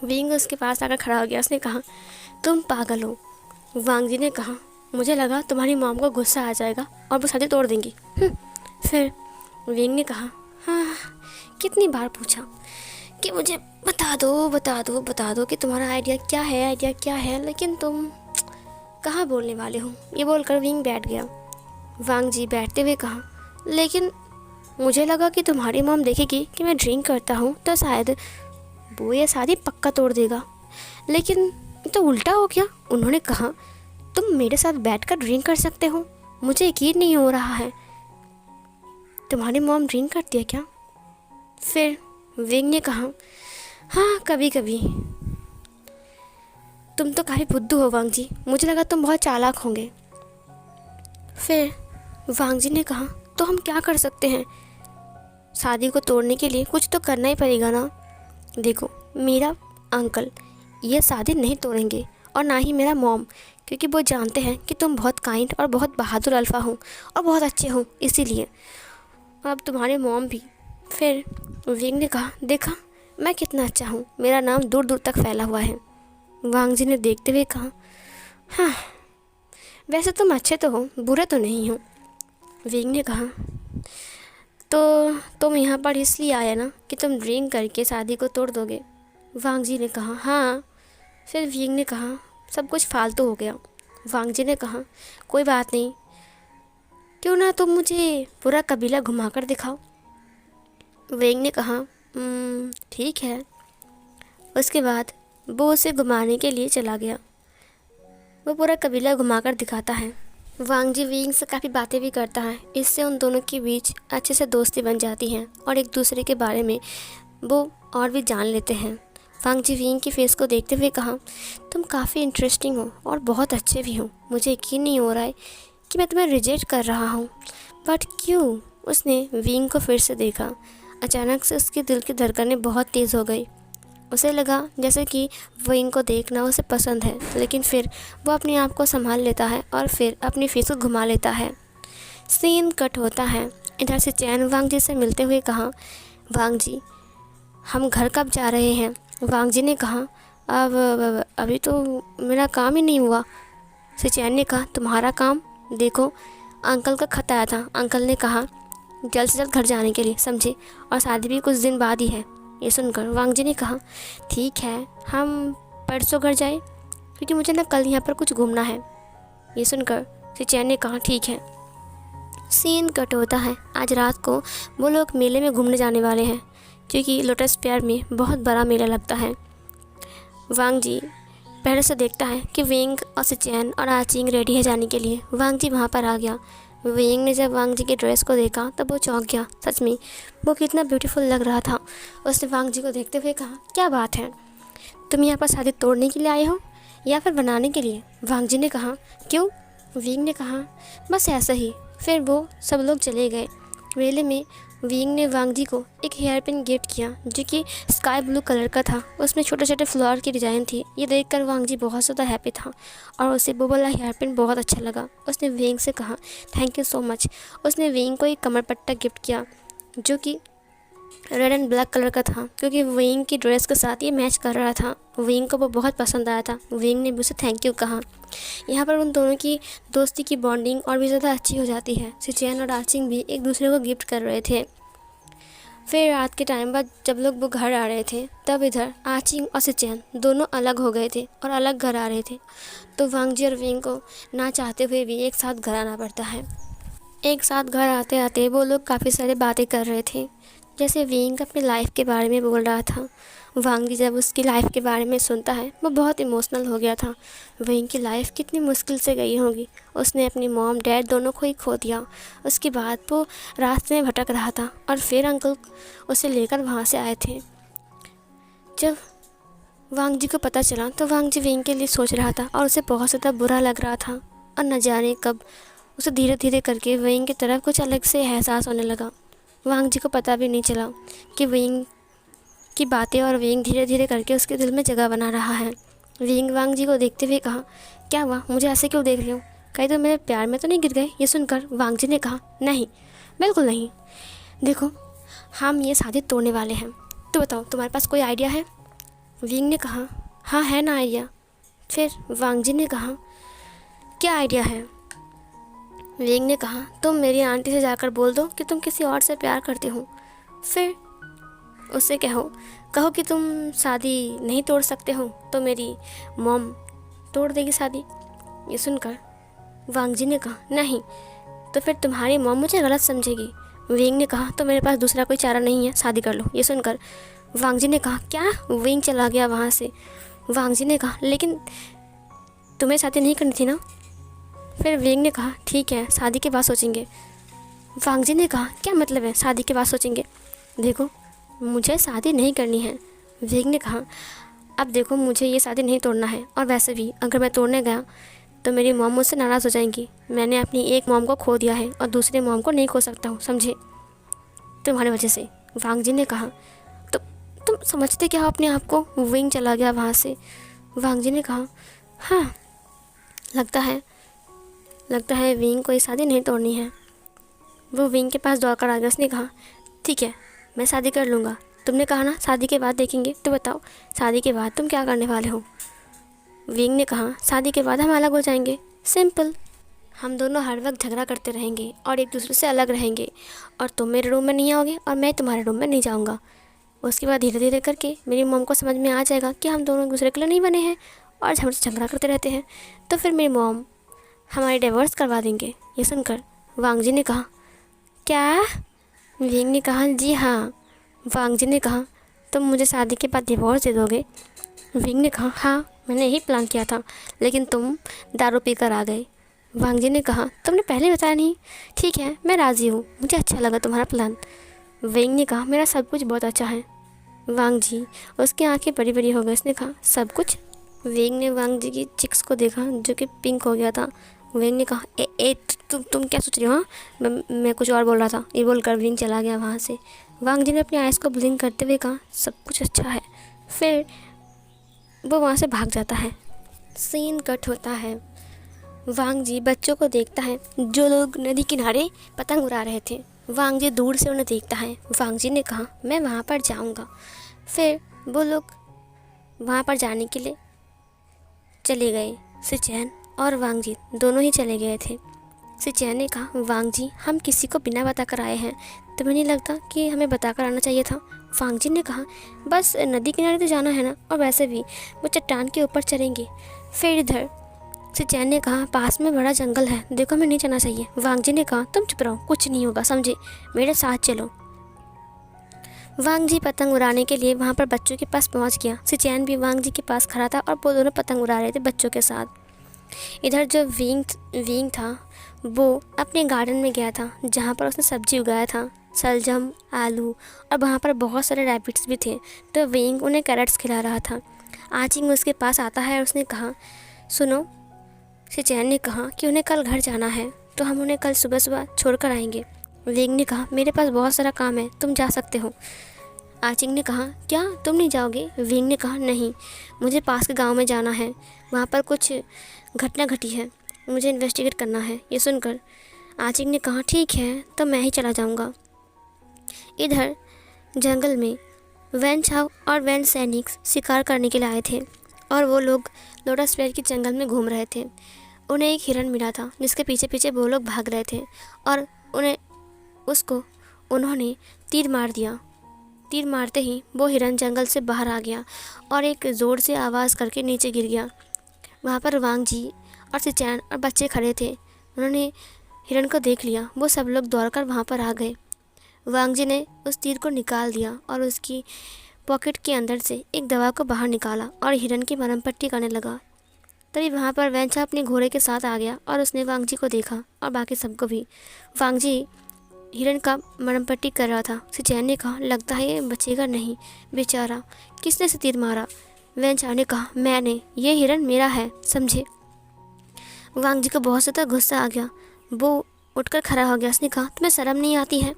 वेंग उसके पास आकर खड़ा हो गया। उसने कहा, तुम पागल हो। वांग जी ने कहा, मुझे लगा तुम्हारी मॉम को गुस्सा आ जाएगा और वो शादी तोड़ देंगी। फिर वेंग ने कहा, हाँ, कितनी बार पूछा कि मुझे बता दो कि तुम्हारा आइडिया क्या है, लेकिन तुम कहाँ बोलने वाले हो। ये बोलकर वेंग बैठ गया। वांग जी बैठते हुए कहा, लेकिन मुझे लगा कि तुम्हारी मॉम देखेगी कि मैं ड्रिंक करता हूँ तो शायद वो ये शादी पक्का तोड़ देगा, लेकिन तो उल्टा हो गया। उन्होंने कहा, तुम मेरे साथ बैठकर ड्रिंक कर सकते हो? मुझे यकीन नहीं हो रहा है। तुम्हारी मॉम ड्रिंक करती है क्या? फिर वेंग ने कहा, हाँ, कभी कभी। तुम तो काफ़ी बुद्धू हो वांग जी, मुझे लगा तुम बहुत चालाक होंगे। फिर वांग जी ने कहा, तो हम क्या कर सकते हैं? शादी को तोड़ने के लिए कुछ तो करना ही पड़ेगा ना। देखो, मेरा अंकल ये शादी नहीं तोड़ेंगे और ना ही मेरा मॉम, क्योंकि वो जानते हैं कि तुम बहुत काइंड और बहुत बहादुर अल्फ़ा हो और बहुत अच्छे हो, इसीलिए। अब तुम्हारे मॉम भी। फिर वेंग ने कहा, देखा मैं कितना अच्छा हूँ, मेरा नाम दूर दूर तक फैला हुआ है। वांग जी ने देखते हुए कहा, हाँ, वैसे तुम अच्छे तो हो, बुरे तो नहीं हो। वेंग ने कहा, तो तुम यहाँ पर इसलिए आया ना कि तुम ड्रिंक करके शादी को तोड़ दोगे? वांग जी ने कहा, हाँ। फिर वेंग ने कहा, सब कुछ फालतू हो गया। वांग जी ने कहा, कोई बात नहीं, क्यों ना तुम मुझे पूरा कबीला घुमाकर दिखाओ। वेंग ने कहा, ठीक है। उसके बाद वो उसे घुमाने के लिए चला गया। वो पूरा कबीला घुमाकर दिखाता है। वांग जी वेंग से काफ़ी बातें भी करता है। इससे उन दोनों के बीच अच्छे से दोस्ती बन जाती है और एक दूसरे के बारे में वो और भी जान लेते हैं। वांग जी वेंग के फेस को देखते हुए कहा, तुम काफ़ी इंटरेस्टिंग हो और बहुत अच्छे भी हो। मुझे यकीन नहीं हो रहा है कि मैं तुम्हें रिजेक्ट कर रहा हूँ, बट क्यों? उसने वेंग को फिर से देखा। अचानक से उसके दिल की धड़कनें बहुत तेज़ हो गई। उसे लगा जैसे कि वेंग को देखना उसे पसंद है, लेकिन फिर वो अपने आप को संभाल लेता है और फिर अपनी फेस को घुमा लेता है। सीन कट होता है। इधर से चैन वांग जी से मिलते हुए कहा, वांग जी, हम घर कब जा रहे हैं? वांग जी ने कहा, अब अभी तो मेरा काम ही नहीं हुआ। चैन ने कहा, तुम्हारा काम? देखो, अंकल का खत आया था। अंकल ने कहा जल्द से जल्द घर जाने के लिए, समझे, और शादी भी कुछ दिन बाद ही है। ये सुनकर वांग जी ने कहा, ठीक है, हम परसों घर जाए, क्योंकि मुझे ना कल यहाँ पर कुछ घूमना है। ये सुनकर चैन ने कहा, ठीक है। सीन कट होता है। आज रात को वो लोग मेले में घूमने जाने वाले हैं, क्योंकि लोटस फेयर में बहुत बड़ा मेला लगता है। वांग जी पहले से देखता है कि वेंग और चैन और आचिंग रेडी है जाने के लिए। वांग जी वहाँ पर आ गया। वेंग ने जब वांग जी की ड्रेस को देखा तब वो चौंक गया। सच में वो कितना ब्यूटीफुल लग रहा था। उसने वांग जी को देखते हुए कहा, क्या बात है, तुम यहाँ पर शादी तोड़ने के लिए आए हो या फिर बनाने के लिए? वांग जी ने कहा, क्यों? वेंग ने कहा, बस ऐसा ही। फिर वो सब लोग चले गए। मेले में वेंग ने वांग जी को एक हेयर पिन गिफ्ट किया जो कि स्काई ब्लू कलर का था। उसमें छोटे छोटे फ्लावर की डिज़ाइन थी। ये देखकर वांग जी बहुत ज़्यादा हैप्पी था और उसे वो वाला हेयर पिन बहुत अच्छा लगा। उसने वेंग से कहा, थैंक यू सो मच। उसने वेंग को एक कमर पट्टा गिफ्ट किया जो कि रेड एंड ब्लैक कलर का था, क्योंकि वेंग की ड्रेस के साथ ये मैच कर रहा था। वेंग को वो बहुत पसंद आया था। वेंग ने भी उसे थैंक यू कहा। यहाँ पर उन दोनों की दोस्ती की बॉन्डिंग और भी ज़्यादा अच्छी हो जाती है। चैन और आचिंग भी एक दूसरे को गिफ्ट कर रहे थे। फिर रात के टाइम बाद जब लोग वो घर आ रहे थे तब इधर आचिंग और चैन दोनों अलग हो गए थे और अलग घर आ रहे थे। तो वांग जी और वेंग को ना चाहते हुए भी एक साथ घर आना पड़ता है। एक साथ घर आते आते वो लोग काफ़ी सारी बातें कर रहे थे। जैसे विंग अपनी लाइफ के बारे में बोल रहा था। वांगी जब उसकी लाइफ के बारे में सुनता है वो बहुत इमोशनल हो गया था। विंग की लाइफ कितनी मुश्किल से गई होगी। उसने अपनी मॉम डैड दोनों को ही खो दिया। उसके बाद वो रास्ते में भटक रहा था और फिर अंकल उसे लेकर वहाँ से आए थे। जब वांग जी को पता चला तो वांग जी विंग के लिए सोच रहा था और उसे बहुत ज़्यादा बुरा लग रहा था। और न जाने कब उसे धीरे धीरे करके विंग की तरफ कुछ अलग से एहसास होने लगा। वांग जी को पता भी नहीं चला कि विंग की बातें और विंग धीरे धीरे करके उसके दिल में जगह बना रहा है। विंग वांग जी को देखते हुए कहा, क्या हुआ, मुझे ऐसे क्यों देख रहे हो, कहीं तो मेरे प्यार में तो नहीं गिर गए। ये सुनकर वांग जी ने कहा, नहीं, बिल्कुल नहीं। देखो, हम ये शादी तोड़ने वाले हैं। तो बताओ, तुम्हारे पास कोई आइडिया है? विंग ने कहा, हाँ है ना आइडिया। फिर वांग जी ने कहा, क्या आइडिया है? विंग ने कहा, तुम मेरी आंटी से जाकर बोल दो कि तुम किसी और से प्यार करते हो। फिर उससे कहो कहो कि तुम शादी नहीं तोड़ सकते हो तो मेरी मॉम तोड़ देगी शादी। ये सुनकर वांग जी ने कहा, नहीं, तो फिर तुम्हारी मॉम मुझे गलत समझेगी। विंग ने कहा, तो मेरे पास दूसरा कोई चारा नहीं है, शादी कर लो। ये सुनकर वांग जी ने कहा, क्या? विंग चला गया वहाँ से। वांग जी ने कहा, लेकिन तुम्हें शादी नहीं करनी थी ना? फिर विंग ने कहा, ठीक है, शादी के बाद सोचेंगे। वांग जी ने कहा, क्या मतलब है शादी के बाद सोचेंगे? देखो, मुझे शादी नहीं करनी है। विंग ने कहा, अब देखो, मुझे ये शादी नहीं तोड़ना है, और वैसे भी अगर मैं तोड़ने गया तो मेरी मॉम मुझसे नाराज़ हो जाएंगी। मैंने अपनी एक मॉम को खो दिया है और दूसरे मॉम को नहीं खो सकता हूँ, समझे, तुम्हारी वजह से। वांग जी ने कहा, तो तुम समझते क्या हो अपने आप को? विंग चला गया वहाँ से। वांग जी ने कहा, हाँ, लगता है विंग को ये शादी नहीं तोड़नी है। वो विंग के पास दौड़ कर आ गया। उसने कहा, ठीक है, मैं शादी कर लूँगा। तुमने कहा ना शादी के बाद देखेंगे, तो बताओ शादी के बाद तुम क्या करने वाले हो? विंग ने कहा, शादी के बाद हम अलग हो जाएंगे, सिंपल। हम दोनों हर वक्त झगड़ा करते रहेंगे और एक दूसरे से अलग रहेंगे, और तुम मेरे रूम में नहीं आओगे और मैं तुम्हारे रूम में नहीं जाऊँगा। उसके बाद धीरे धीरे करके मेरी मॉम को समझ में आ जाएगा कि हम दोनों एक दूसरे के लिए नहीं बने हैं और हमसे झगड़ा करते रहते हैं, तो फिर मेरी मॉम हमारी डिवोर्स करवा देंगे। ये सुनकर वांग जी ने कहा, क्या? विंग ने कहा, जी हाँ। वांग जी ने कहा, तुम मुझे शादी के बाद डिवोर्स दे दोगे? विंग ने कहा, हाँ, मैंने यही प्लान किया था, लेकिन तुम दारू पी कर आ गए। वांग जी ने कहा, तुमने पहले बताया नहीं। ठीक है, मैं राज़ी हूँ, मुझे अच्छा लगा तुम्हारा प्लान। विंग ने कहा, मेरा सब कुछ बहुत अच्छा है। वांग जी, उसकी आंखें बड़ी बड़ी हो गई। उसने कहा, सब कुछ? विंग ने वांग जी की चिक्स को देखा जो कि पिंक हो गया था। विंग ने कहा, तुम क्या सोच रही हो? हाँ, मैं कुछ और बोल रहा था। ये बोलकर विंग चला गया वहाँ से। वांग जी ने अपनी आइज़ को ब्लिंक करते हुए कहा, सब कुछ अच्छा है। फिर वो वहाँ से भाग जाता है। सीन कट होता है। वांग जी बच्चों को देखता है जो लोग नदी किनारे पतंग उड़ा रहे थे। वांग जी दूर से उन्हें देखता है। वांग जी ने कहा, मैं वहाँ पर जाऊँगा। फिर वो लोग वहाँ पर जाने के लिए चले गए। सिचैन और वांग जी दोनों ही चले गए थे। सिचैन ने कहा, वांग जी, हम किसी को बिना बताकर आए हैं, तुम्हें नहीं लगता कि हमें बताकर आना चाहिए था? वांग जी ने कहा, बस नदी किनारे तो जाना है ना, और वैसे भी वो चट्टान के ऊपर चढ़ेंगे। फिर इधर सिचैन ने कहा, पास में बड़ा जंगल है, देखो हमें नहीं जाना चाहिए। वांग जी ने कहा, तुम चुप रहो, कुछ नहीं होगा, समझे, मेरे साथ चलो। वांग जी पतंग उड़ाने के लिए वहाँ पर बच्चों के पास पहुँच गया। सिचैन भी वांग जी के पास खड़ा था और वो दोनों पतंग उड़ा रहे थे बच्चों के साथ। इधर जो विंग था वो अपने गार्डन में गया था जहाँ पर उसने सब्जी उगाया था, शलजम, आलू, और वहाँ पर बहुत सारे रैबिट्स भी थे। तो विंग उन्हें कैरेट्स खिला रहा था। आचिंग उसके पास आता है और उसने कहा, सुनो, सिचैन ने कहा कि उन्हें कल घर जाना है, तो हम उन्हें कल सुबह सुबह छोड़ कर आएंगे। विंग ने कहा, मेरे पास बहुत सारा काम है, तुम जा सकते हो। आचिंग ने कहा, क्या तुम नहीं जाओगे? विंग ने कहा, नहीं, मुझे पास के गांव में जाना है, वहाँ पर कुछ घटना घटी है, मुझे इन्वेस्टिगेट करना है। ये सुनकर आचिंग ने कहा, ठीक है, तो मैं ही चला जाऊँगा। इधर जंगल में वैन छाव और वैन सैनिक शिकार करने के लिए आए थे और वो लोग लोटस पेड़ के जंगल में घूम रहे थे। उन्हें एक हिरन मिला था जिसके पीछे पीछे वो लोग भाग रहे थे और उन्होंने तीर मार दिया। तीर मारते ही वो हिरन जंगल से बाहर आ गया और एक ज़ोर से आवाज़ करके नीचे गिर गया। वहाँ पर वांग जी और सिचैन और बच्चे खड़े थे। उन्होंने हिरन को देख लिया। वो सब लोग दौड़कर वहाँ पर आ गए। वांग जी ने उस तीर को निकाल दिया और उसकी पॉकेट के अंदर से एक दवा को बाहर निकाला और हिरन की मरहम पट्टी करने लगा। तभी वहाँ पर वैंचा अपने घोड़े के साथ आ गया और उसने वांग जी को देखा और बाकी सबको भी। वांग जी हिरन का मरहम पट्टी कर रहा था। सिचैन ने कहा, लगता है ये बचेगा नहीं, बेचारा। किसने से तीर मारा? वैंचा ने कहा, मैंने। ये हिरन मेरा है, समझे? वांग जी को बहुत ज़्यादा गुस्सा आ गया। वो उठकर खड़ा हो गया। उसने कहा, तुम्हें शर्म नहीं आती है?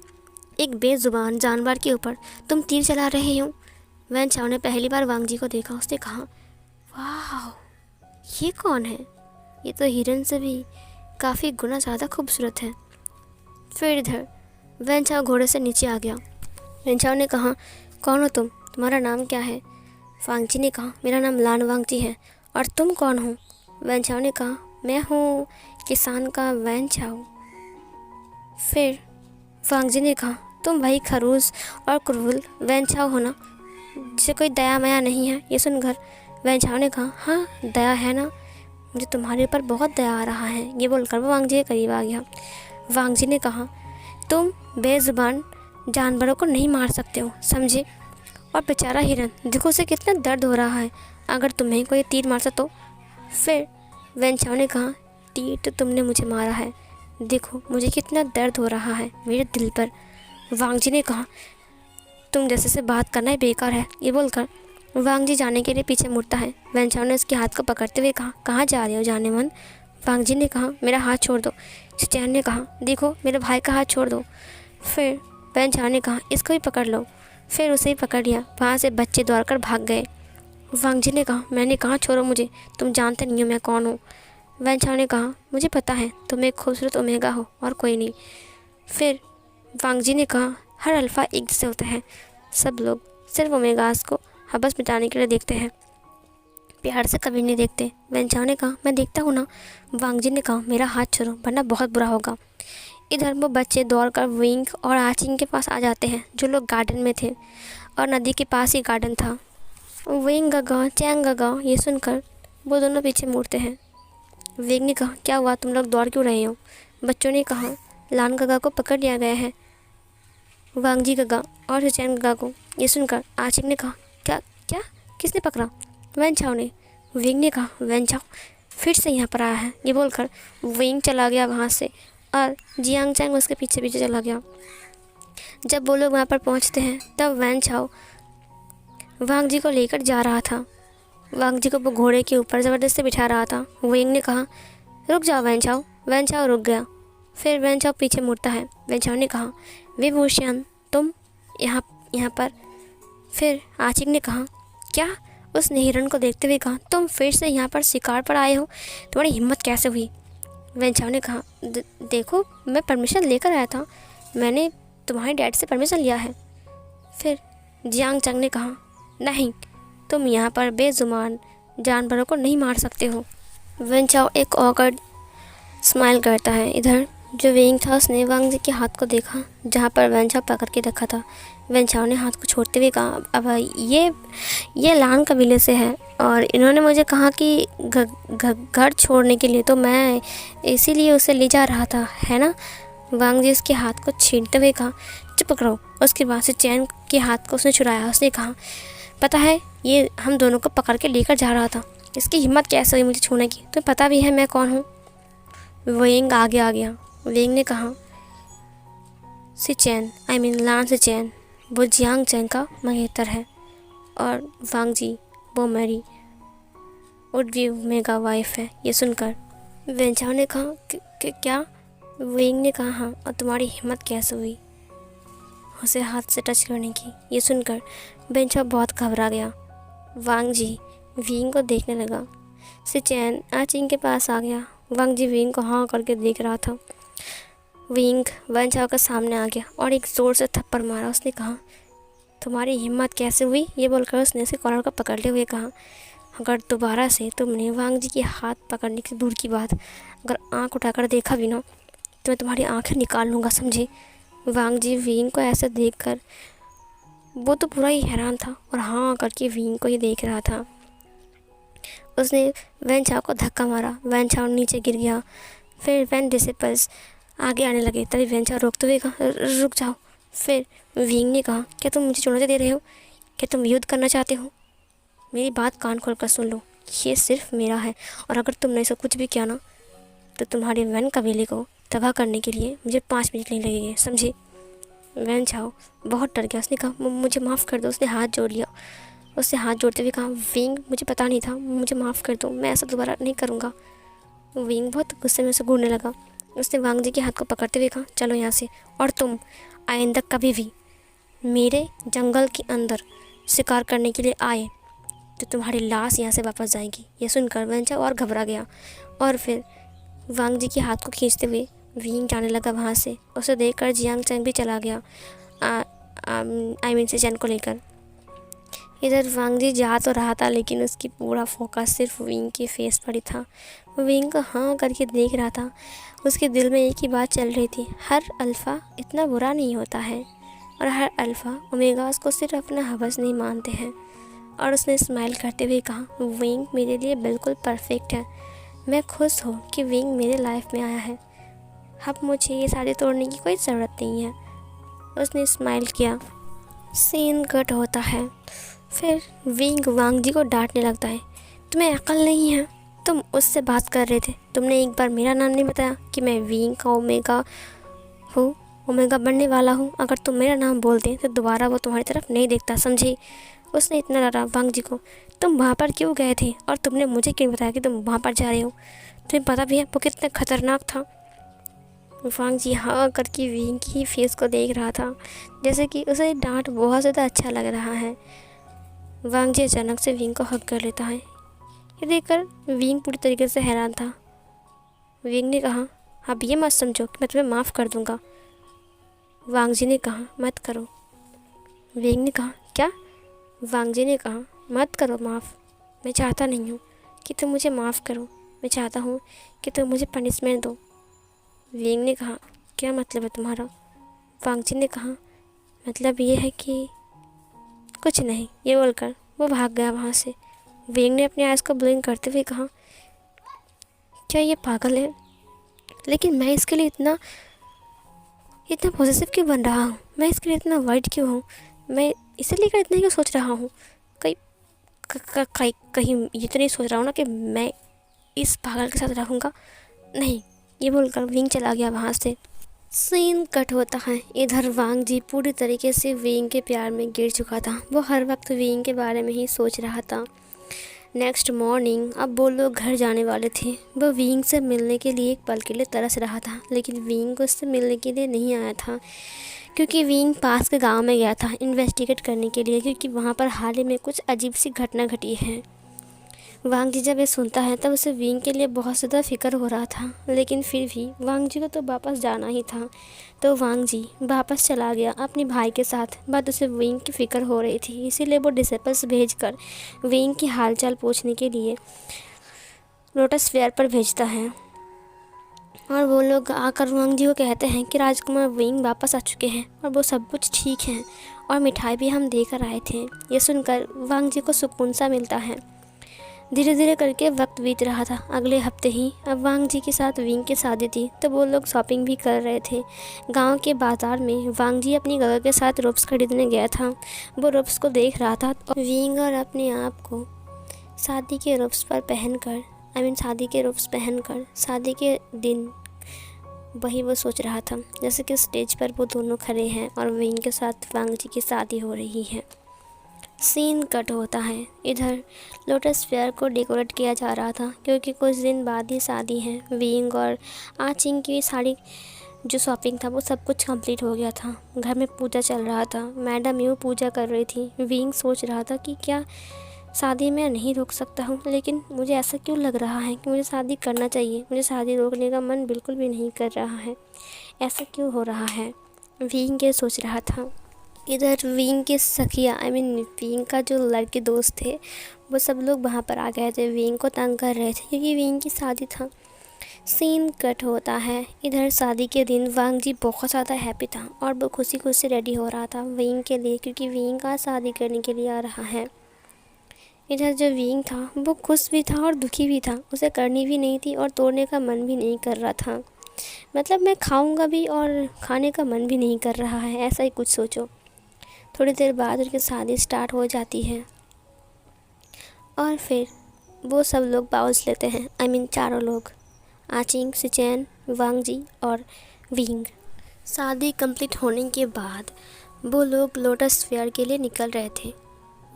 एक बेजुबान जानवर के ऊपर तुम तीर चला रहे हो। वैन चाओ ने पहली बार वांग जी को देखा। उसने कहा, वाह, ये कौन है? ये तो हिरन से भी काफ़ी गुना ज़्यादा खूबसूरत है। फिर इधर वैन चाओ घोड़े से नीचे आ गया। वैन चाओ ने कहा, कौन हो तुम? तुम्हारा नाम क्या है? वांग जी ने कहा, मेरा नाम लान वांग जी है। और तुम कौन हो? वैन चाओ ने कहा, मैं हूँ किसान का वैन चाओ। फिर वांग जी ने कहा, तुम वही खरूस और क्रूर वैन चाओ हो ना, जिसे कोई दया माया नहीं है? ये सुनकर वैन चाओ ने कहा, हाँ, दया है ना, मुझे तुम्हारे ऊपर बहुत दया आ रहा है। ये बोलकर वो वांग जी के करीब आ गया। वांग जी ने कहा, तुम बेजुबान जानवरों को नहीं मार सकते हो, समझे? और बेचारा हिरन, देखो उसे कितना दर्द हो रहा है, अगर तुम्हें कोई तीर मारता तो। फिर वैन चाओ ने कहा, तीर तो तुमने मुझे मारा है, देखो मुझे कितना दर्द हो रहा है मेरे दिल पर। वांग जी ने कहा, तुम जैसे से बात करना ही बेकार है। ये बोलकर वांग जी जाने के लिए पीछे मुड़ता है। वैन चाओ ने उसके हाथ को पकड़ते हुए कहा, कहाँ जा रहे हो जाने मन? वांग जी ने कहा, मेरा हाथ छोड़ दो। सिचैन ने कहा, देखो मेरे भाई का हाथ छोड़ दो। फिर वैन चाओ ने कहा, इसको भी पकड़ लो। फिर उसे ही पकड़ लिया। वहाँ से बच्चे दौड़कर भाग गए। वांग जी ने कहा, मैंने कहा छोड़ो मुझे, तुम जानते नहीं हो मैं कौन हूँ। वैन चाओ ने कहा, मुझे पता है तुम एक खूबसूरत ओमेगा हो और कोई नहीं। फिर वांग जी ने कहा, हर अल्फ़ा एक जैसे होता है, सब लोग सिर्फ ओमेगास को हबस मिटाने के लिए देखते हैं, प्यार से कभी नहीं देखते। वैन चाओ ने कहा, मैं देखता हूँ ना। वांग जी ने कहा, मेरा हाथ छोड़ो वरना बहुत बुरा होगा। इधर वो बच्चे दौड़कर विंग और आचिंग के पास आ जाते हैं, जो लोग गार्डन में थे, और नदी के पास ही गार्डन था। विंग गगा चैंग गगा ये सुनकर वो दोनों पीछे मुड़ते हैं। विंग ने कहा, क्या हुआ, तुम लोग दौड़ क्यों रहे हो? बच्चों ने कहा, लान गगा को पकड़ लिया गया है, वांग जी गगा और सिचैन गगा को। ये सुनकर आचिंग ने कहा, क्या क्या, किसने पकड़ा? वैन चाओ ने। विंग ने कहा, वैन चाओ फिर से यहाँ पर आया है। ये बोलकर विंग चला गया वहाँ से और जियांग चैंग उसके पीछे पीछे चला गया। जब वो लोग वहाँ पर पहुँचते हैं तब वैन चाओ वांग जी को लेकर जा रहा था। वांग जी को वो घोड़े के ऊपर ज़बरदस्ती बिठा रहा था। विंग ने कहा, रुक जाओ वैन चाओ। वैन चाओ रुक गया। फिर वैन चाओ पीछे मुड़ता है। वैन चाओ ने कहा, विभूषण तुम यहाँ पर? फिर आचिंग ने कहा, क्या? उसने हिरन को देखते हुए कहा, तुम फिर से यहाँ पर शिकार पर आए हो, तुम्हारी हिम्मत कैसे हुई? वैन चाओ ने कहा, देखो मैं परमिशन लेकर आया था, मैंने तुम्हारे डैड से परमिशन लिया है। फिर जियांग चैंग ने कहा, नहीं, तुम यहाँ पर बेजुबान जानवरों को नहीं मार सकते हो। वैन चाओ एक ऑकवर्ड स्माइल करता है। इधर जो विंग था उसने वांग जी के हाथ को देखा जहाँ पर वैन चाओ पकड़ के रखा था। वैन चाओ ने हाथ को छोड़ते हुए कहा, अब ये लान कबीले से है और इन्होंने मुझे कहा कि घर छोड़ने के लिए, तो मैं इसीलिए उसे ले जा रहा था, है ना? वांग जी उसके हाथ को छीनते हुए कहा, चुप करो। उसके बाद से चैन के हाथ को उसने छुड़ाया। उसने कहा, पता है ये हम दोनों को पकड़ के लेकर जा रहा था, इसकी हिम्मत कैसे हुई मुझे छूने की? तुम्हें पता भी है मैं कौन हूँ? विंग आगे आ गया। विंग ने कहा, सिचैन लान सिचैन वो जियांग चैंग का मंगेतर है और वांग जी वो मेरी उडवी मेगा वाइफ है। ये सुनकर वैन चाओ ने कहा, क्या? विंग ने कहा, हाँ, और तुम्हारी हिम्मत कैसे हुई उसे हाथ से टच करने की? ये सुनकर वैन चाओ बहुत घबरा गया। वांग जी विंग को देखने लगा। सिचैन आचिंग के पास आ गया। वांग जी विंग को हाँ करके देख रहा था। विंग वैन चाओ के सामने आ गया और एक ज़ोर से थप्पड़ मारा। उसने कहा, तुम्हारी हिम्मत कैसे हुई? ये बोलकर उसने उसके कॉलर को पकड़ते हुए कहा, अगर दोबारा से तुमने वांग जी के हाथ पकड़ने की दूर की बात, अगर आँख उठाकर देखा भी ना, तो मैं तुम्हारी आँखें निकाल लूँगा, समझे? वांग जी विंग को ऐसा देखकर वो तो पूरा ही हैरान था और हाँ करके विंग को ही देख रहा था। उसने वैन चाओ को धक्का मारा। वैन चाओ नीचे गिर गया। फिर वैन डिसिपल्स आगे आने लगे। तभी वेंचा रोकते हुए कहा, रुक जाओ। फिर विंग ने कहा, क्या तुम मुझे चुनौती दे रहे हो? क्या तुम युद्ध करना चाहते हो? मेरी बात कान खोल कर सुन लो, ये सिर्फ मेरा है, और अगर तुमने इसको कुछ भी किया ना, तो तुम्हारे वैन कबीले को तबाह करने के लिए मुझे 5 मिनट नहीं लगेंगे, समझे? वैन चाओ बहुत डर गया। उसने कहा, मुझे माफ़ कर दो। उसने हाथ जोड़ लिया। उससे हाथ जोड़ते हुए कहा, विंग मुझे पता नहीं था, मुझे माफ़ कर दो, मैं ऐसा दोबारा नहीं करूँगा। विंग बहुत गुस्से में उसे घूरने लगा। उसने वांग जी के हाथ को पकड़ते हुए कहा, चलो यहाँ से, और तुम आइंदा कभी भी मेरे जंगल के अंदर शिकार करने के लिए आए तो तुम्हारी लाश यहाँ से वापस जाएगी। ये सुनकर वेंचा और घबरा गया, और फिर वांग जी के हाथ को खींचते हुए विंग जाने लगा वहाँ से। उसे देखकर जियांग चैंग भी चला गया, आई मीन से चैन को लेकर। इधर वांग जी जा तो रहा था, लेकिन उसकी पूरा फोकस सिर्फ विंग के फेस पर ही था। वो विंग को हाँ करके देख रहा था। उसके दिल में एक ही बात चल रही थी, हर अल्फ़ा इतना बुरा नहीं होता है, और हर अल्फ़ा ओमेगास को सिर्फ अपना हवस नहीं मानते हैं। और उसने स्माइल करते हुए कहा, विंग मेरे लिए बिल्कुल परफेक्ट है। मैं खुश हूँ कि विंग मेरे लाइफ में आया है। अब मुझे ये शादी तोड़ने की कोई ज़रूरत नहीं है। उसने स्माइल किया। सीन कट होता है। फिर विंग वांग जी को डांटने लगता है, तुम्हें अकल नहीं है? तुम उससे बात कर रहे थे, तुमने एक बार मेरा नाम नहीं बताया कि मैं विंग का ओमेगा हूँ, ओमेगा बनने वाला हूँ। अगर तुम मेरा नाम बोलते तो दोबारा वो तुम्हारी तरफ नहीं देखता, समझे? उसने इतना डरा वांग जी को, तुम वहाँ पर क्यों गए थे, और तुमने मुझे क्यों बताया कि तुम वहाँ पर जा रहे हो? तुम्हें पता भी है वो कितना खतरनाक था? वांग जी हाँ करके विंग की फेस को देख रहा था, जैसे कि उसे डांट बहुत ज़्यादा अच्छा लग रहा है। वांग जी अचानक से विंग को हक कर लेता है। ये देखकर विंग पूरी तरीके से हैरान था। विंग ने कहा, आप ये मत समझो कि मैं तुम्हें माफ़ कर दूंगा। वांग जी ने कहा, मत करो। विंग ने कहा, क्या? वांग जी ने कहा, मत करो माफ़। मैं चाहता नहीं हूँ कि तुम मुझे माफ़ करो, मैं चाहता हूँ कि तुम मुझे पनिशमेंट दो। विंग ने कहा, क्या मतलब है तुम्हारा? वांग जी ने कहा, मतलब ये है कि कुछ नहीं। ये बोलकर वो भाग गया वहाँ से। विंग ने अपने आइज़ को ब्लिंक करते हुए कहा, क्या ये पागल है? लेकिन मैं इसके लिए इतना इतना पॉजिटिव क्यों बन रहा हूँ? मैं इसके लिए इतना वर्ड क्यों हूँ? मैं इसे लेकर इतना क्यों सोच रहा हूँ? कहीं कहीं ये तो नहीं सोच रहा हूँ ना कि मैं इस पागल के साथ रहूँगा? नहीं। ये बोलकर विंग चला गया वहाँ से। सीन कट होता है। इधर वांग जी पूरी तरीके से विंग के प्यार में गिर चुका था। वो हर वक्त विंग के बारे में ही सोच रहा था। नेक्स्ट मॉर्निंग अब वो लोग घर जाने वाले थे। वो विंग से मिलने के लिए एक पल के लिए तरस रहा था, लेकिन विंग उससे मिलने के लिए नहीं आया था, क्योंकि विंग पास के गांव में गया था इन्वेस्टिगेट करने के लिए, क्योंकि वहाँ पर हाल ही में कुछ अजीब सी घटना घटी है। वांग जी जब ये सुनता है तब उसे विंग के लिए बहुत ज़्यादा फिक्र हो रहा था, लेकिन फिर भी वांग जी को तो वापस जाना ही था। तो वांग जी वापस चला गया अपने भाई के साथ। बट उसे विंग की फ़िक्र हो रही थी, इसीलिए वो डिसेपल्स भेजकर विंग की हालचाल पूछने के लिए लोटस फेयर पर भेजता है। और वो लोग आकर वांग जी को कहते हैं कि राजकुमार विंग वापस आ चुके हैं और वो सब कुछ ठीक है, और मिठाई भी हम देकर आए थे। ये सुनकर वांग जी को सुकून सा मिलता है। धीरे धीरे करके वक्त बीत रहा था। अगले हफ्ते ही अब वांग जी के साथ विंग की शादी थी, तो वो लोग शॉपिंग भी कर रहे थे। गांव के बाज़ार में वांग जी अपनी गगर के साथ रोब्स खरीदने गया था। वो रोब्स को देख रहा था और विंग और अपने आप को शादी के रोब्स पर पहनकर शादी के रोब्स पहनकर शादी के दिन वही वो सोच रहा था, जैसे कि स्टेज पर वो दोनों खड़े हैं और विंग के साथ वांग जी की शादी हो रही है। सीन कट होता है। इधर लोटस फेयर को डेकोरेट किया जा रहा था, क्योंकि कुछ दिन बाद ही शादी है। विंग और आचिंग की साड़ी जो शॉपिंग था वो सब कुछ कंप्लीट हो गया था। घर में पूजा चल रहा था। मैडम यूँ पूजा कर रही थी। विंग सोच रहा था कि क्या शादी में नहीं रोक सकता हूँ, लेकिन मुझे ऐसा क्यों लग रहा है कि मुझे शादी करना चाहिए। मुझे शादी रोकने का मन बिल्कुल भी नहीं कर रहा है। ऐसा क्यों हो रहा है? विंग ये सोच रहा था। इधर विंग के सखिया विंग का जो लड़के दोस्त थे वो सब लोग वहाँ पर आ गए थे। विंग को तंग कर रहे थे क्योंकि विंग की शादी था। सीन कट होता है। इधर शादी के दिन वांग जी बहुत ज़्यादा हैप्पी था और वो खुशी खुशी रेडी हो रहा था विंग के लिए, क्योंकि विंग का शादी करने के लिए आ रहा है। इधर जो विंग था वो खुश भी था और दुखी भी था। उसे करनी भी नहीं थी और तोड़ने का मन भी नहीं कर रहा था। मतलब मैं खाऊंगा भी और खाने का मन भी नहीं कर रहा है, ऐसा ही कुछ सोचो। थोड़ी देर बाद उनकी शादी स्टार्ट हो जाती है और फिर वो सब लोग बाउल्स लेते हैं। चारों लोग, आचिंग, सिचेन, वांगजी और विंग। शादी कंप्लीट होने के बाद वो लोग लोटस फेयर के लिए निकल रहे थे।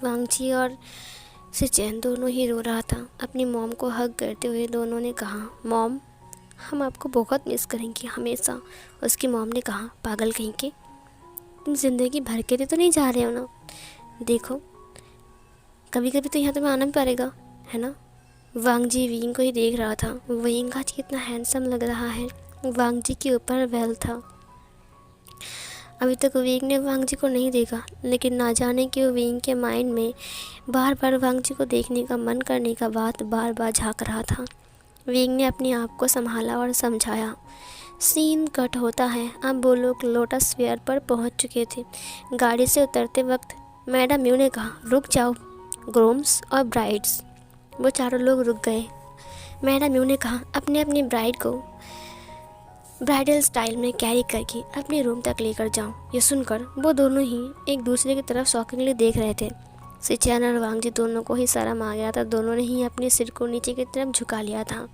वांगजी और सिचेन दोनों ही रो रहा था। अपनी मॉम को हग करते हुए दोनों ने कहा, मॉम हम आपको बहुत मिस करेंगे हमेशा। उसकी मॉम ने कहा, पागल कहीं के, तुम ज़िंदगी भर के लिए तो नहीं जा रहे हो ना, देखो कभी कभी तो यहाँ तुम्हें आना भी पड़ेगा, है ना। वांगजी विंग को ही देख रहा था। विंग आज कितना हैंडसम लग रहा है। वांगजी के ऊपर वेल था। अभी तक विंग ने वांगजी को नहीं देखा, लेकिन ना जाने क्यों विंग के माइंड में बार बार वांगजी को देखने का मन करने का बात बार बार झांक रहा था। विंग ने अपने आप को संभाला और समझाया। सीन कट होता है। अब वो लोग लोटस फेयर पर पहुंच चुके थे। गाड़ी से उतरते वक्त मैडम म्यू ने कहा, रुक जाओ ग्रूम्स और ब्राइड्स। वो चारों लोग रुक गए। मैडम म्यू ने कहा, अपने अपनी ब्राइड को ब्राइडल स्टाइल में कैरी करके अपने रूम तक लेकर जाओ। ये सुनकर वो दोनों ही एक दूसरे की तरफ शॉकिंगली देख रहे थे। सिचेन और वांगजी दोनों को ही शर्म आ गया था। दोनों ने ही अपने सिर को नीचे की तरफ झुका लिया था।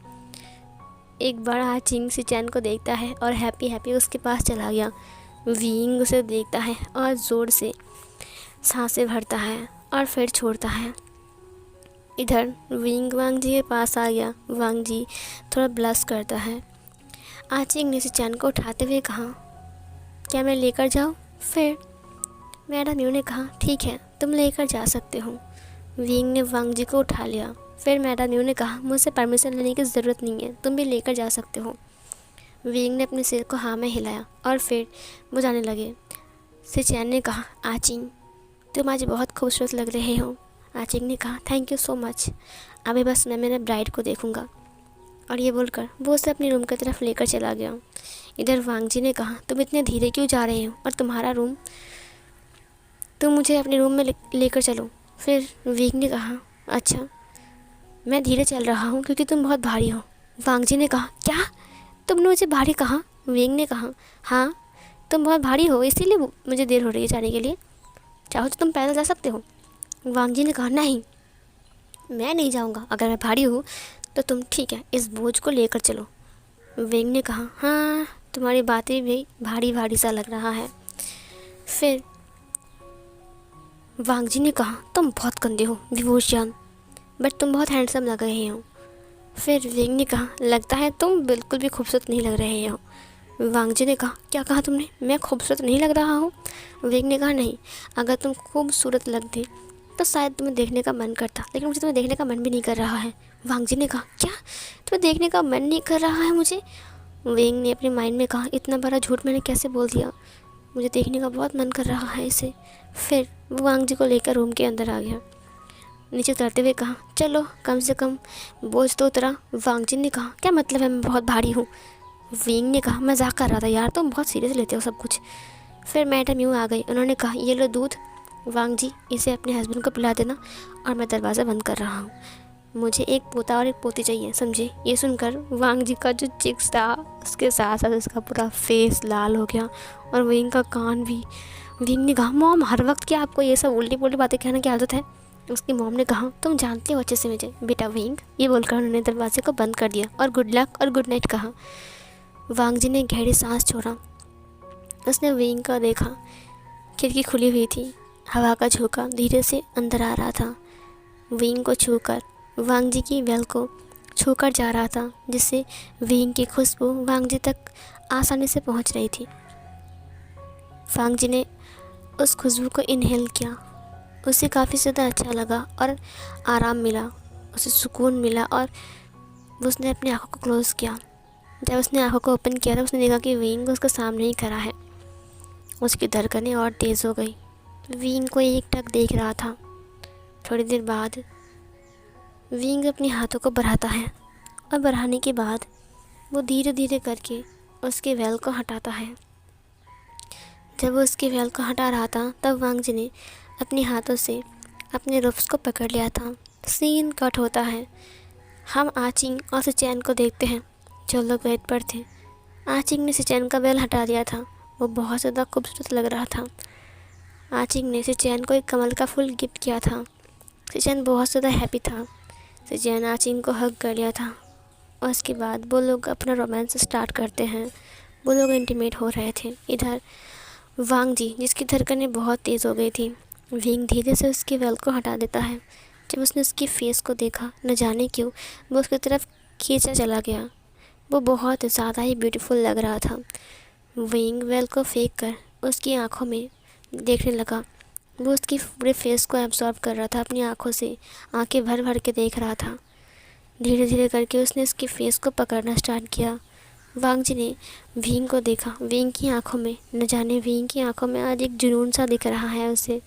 एक बड़ा आचिंग सिचेन को देखता है और हैप्पी हैप्पी उसके पास चला गया। विंग उसे देखता है और ज़ोर से सांसें भरता है और फिर छोड़ता है। इधर विंग वांगजी के पास आ गया। वांगजी थोड़ा ब्लश करता है। आचिंग ने सिचेन को उठाते हुए कहा, क्या मैं लेकर जाऊँ? फिर मैडम यू ने कहा, ठीक है तुम लेकर जा सकते हो। विंग ने वांगजी को उठा लिया। फिर मैडम यू ने कहा, मुझसे परमिशन लेने की ज़रूरत नहीं है, तुम भी लेकर जा सकते हो। विंग ने अपने सिर को हाँ में हिलाया और फिर वो जाने लगे। सिचेन ने कहा, आचिंग तुम आज बहुत खूबसूरत लग रहे हो। आचिंग ने कहा, थैंक यू सो मच। अभी बस मैं मेरे ब्राइड को देखूंगा। और ये बोलकर वो उसे अपने रूम की तरफ लेकर चला गया। इधर वांगजी ने कहा, तुम इतने धीरे क्यों जा रहे हो, और तुम्हारा रूम, तुम मुझे अपने रूम में लेकर चलो। फिर विंग ने कहा, अच्छा मैं धीरे चल रहा हूँ क्योंकि तुम बहुत भारी हो। वांगजी ने कहा, क्या तुमने मुझे भारी कहा? विंग ने कहा, हाँ तुम बहुत भारी हो, इसीलिए मुझे देर हो रही है जाने के लिए। चाहो तो तुम पैदल जा सकते हो। वांगजी ने कहा, नहीं मैं नहीं जाऊँगा, अगर मैं भारी हूँ तो तुम ठीक है इस बोझ को लेकर चलो। विंग ने कहा, हाँ तुम्हारी बातें भी भारी भारी सा लग रहा है। फिर वांगजी ने कहा, तुम बहुत गंदे हो विभूषण, बट तुम बहुत हैंडसम लग रहे हो। फिर विंग ने कहा, लगता है तुम बिल्कुल भी खूबसूरत नहीं लग रहे हो। वांगजी ने कहा, क्या कहा तुमने, मैं खूबसूरत नहीं लग रहा हूँ? विंग ने कहा, नहीं अगर तुम खूबसूरत लगते तो शायद तुम्हें देखने का मन करता, लेकिन मुझे तुम्हें देखने का मन भी नहीं कर रहा है। वांगजी ने कहा, क्या तुम्हें देखने का मन नहीं कर रहा है मुझे? विंग ने अपने माइंड में कहा, इतना बड़ा झूठ मैंने कैसे बोल दिया, मुझे देखने का बहुत मन कर रहा है इसे। फिर वो वांगजी को लेकर रूम के अंदर आ गया। नीचे उतरते हुए कहा, चलो कम से कम बोझ तो उतरा। वांगजी ने कहा, क्या मतलब है मैं बहुत भारी हूँ? विंग ने कहा, मजाक कर रहा था यार, तुम बहुत सीरियस लेते हो सब कुछ। फिर मैडम यूँ आ गई। उन्होंने कहा, ये लो दूध, वांगजी इसे अपने हस्बैंड को पिला देना और मैं दरवाज़ा बंद कर रहा हूँ। मुझे एक पोता और एक पोती चाहिए, समझे? ये सुनकर वांगजी का जो चिक्स था उसके साथ साथ उसका पूरा फेस लाल हो गया और विंग का कान भी। विंग ने कहा, मॉम हर वक्त क्या आपको ये सब उल्टी पुल्टी बातें कहने की आदत है? उसकी मॉम ने कहा, तुम जानते हो अच्छे से मुझे बेटा विंग। ये बोलकर उन्होंने दरवाजे को बंद कर दिया और गुड लक और गुड नाइट कहा। वांगजी ने गहरी सांस छोड़ा। उसने विंग का देखा। खिड़की खुली हुई थी। हवा का झोंका धीरे से अंदर आ रहा था। विंग को छूकर वांगजी की वेल को छूकर जा रहा था, जिससे विंग की खुशबू वांगजी तक आसानी से पहुंच रही थी। वांगजी ने उस खुशबू को इनहेल किया। उसे काफ़ी ज़्यादा अच्छा लगा और आराम मिला, उसे सुकून मिला और उसने अपनी आँखों को क्लोज़ किया। जब उसने आँखों को ओपन किया तो उसने देखा कि विंग उसके सामने ही खड़ा है। उसकी धड़कनें और तेज़ हो गई। विंग को एकटक देख रहा था। थोड़ी देर बाद विंग अपने हाथों को बढ़ाता है और बढ़ाने के बाद वो धीरे धीरे करके उसके वेल को हटाता है। जब वो उसके वेल को हटा रहा था तब वांगजी ने अपने हाथों से अपने रुफ्स को पकड़ लिया था। सीन कट होता है। हम आचिंग और सिचेन को देखते हैं जो लोग बेड पर थे। आचिंग ने सिचैन का बैल हटा दिया था। वो बहुत ज़्यादा खूबसूरत लग रहा था। आचिंग ने सिचैन को एक कमल का फूल गिफ्ट किया था। सिचैन बहुत ज़्यादा हैप्पी था। सिचैन आचिंग को हग कर लिया था और उसके बाद वो लोग अपना रोमांस स्टार्ट करते हैं। वो लोग इंटीमेट हो रहे थे। इधर वांग जी, जिसकी धड़कनें बहुत तेज़ हो गई थी, विंग धीरे से उसके बैल को हटा देता है। जब उसने उसकी फेस को देखा, न जाने क्यों वो उसकी तरफ खींचा चला गया। वो बहुत ज़्यादा ही ब्यूटीफुल लग रहा था। विंग वेल को फेंक कर उसकी आंखों में देखने लगा। वो उसकी पूरे फेस को एब्जॉर्ब कर रहा था अपनी आंखों से, आंखें भर भर के देख रहा था। धीरे धीरे करके उसने उसके फेस को पकड़ना स्टार्ट किया। वांग जी ने विंग को देखा। विंग की आंखों में, न जाने विंग की आंखों में आज एक जुनून सा दिख रहा है उसे।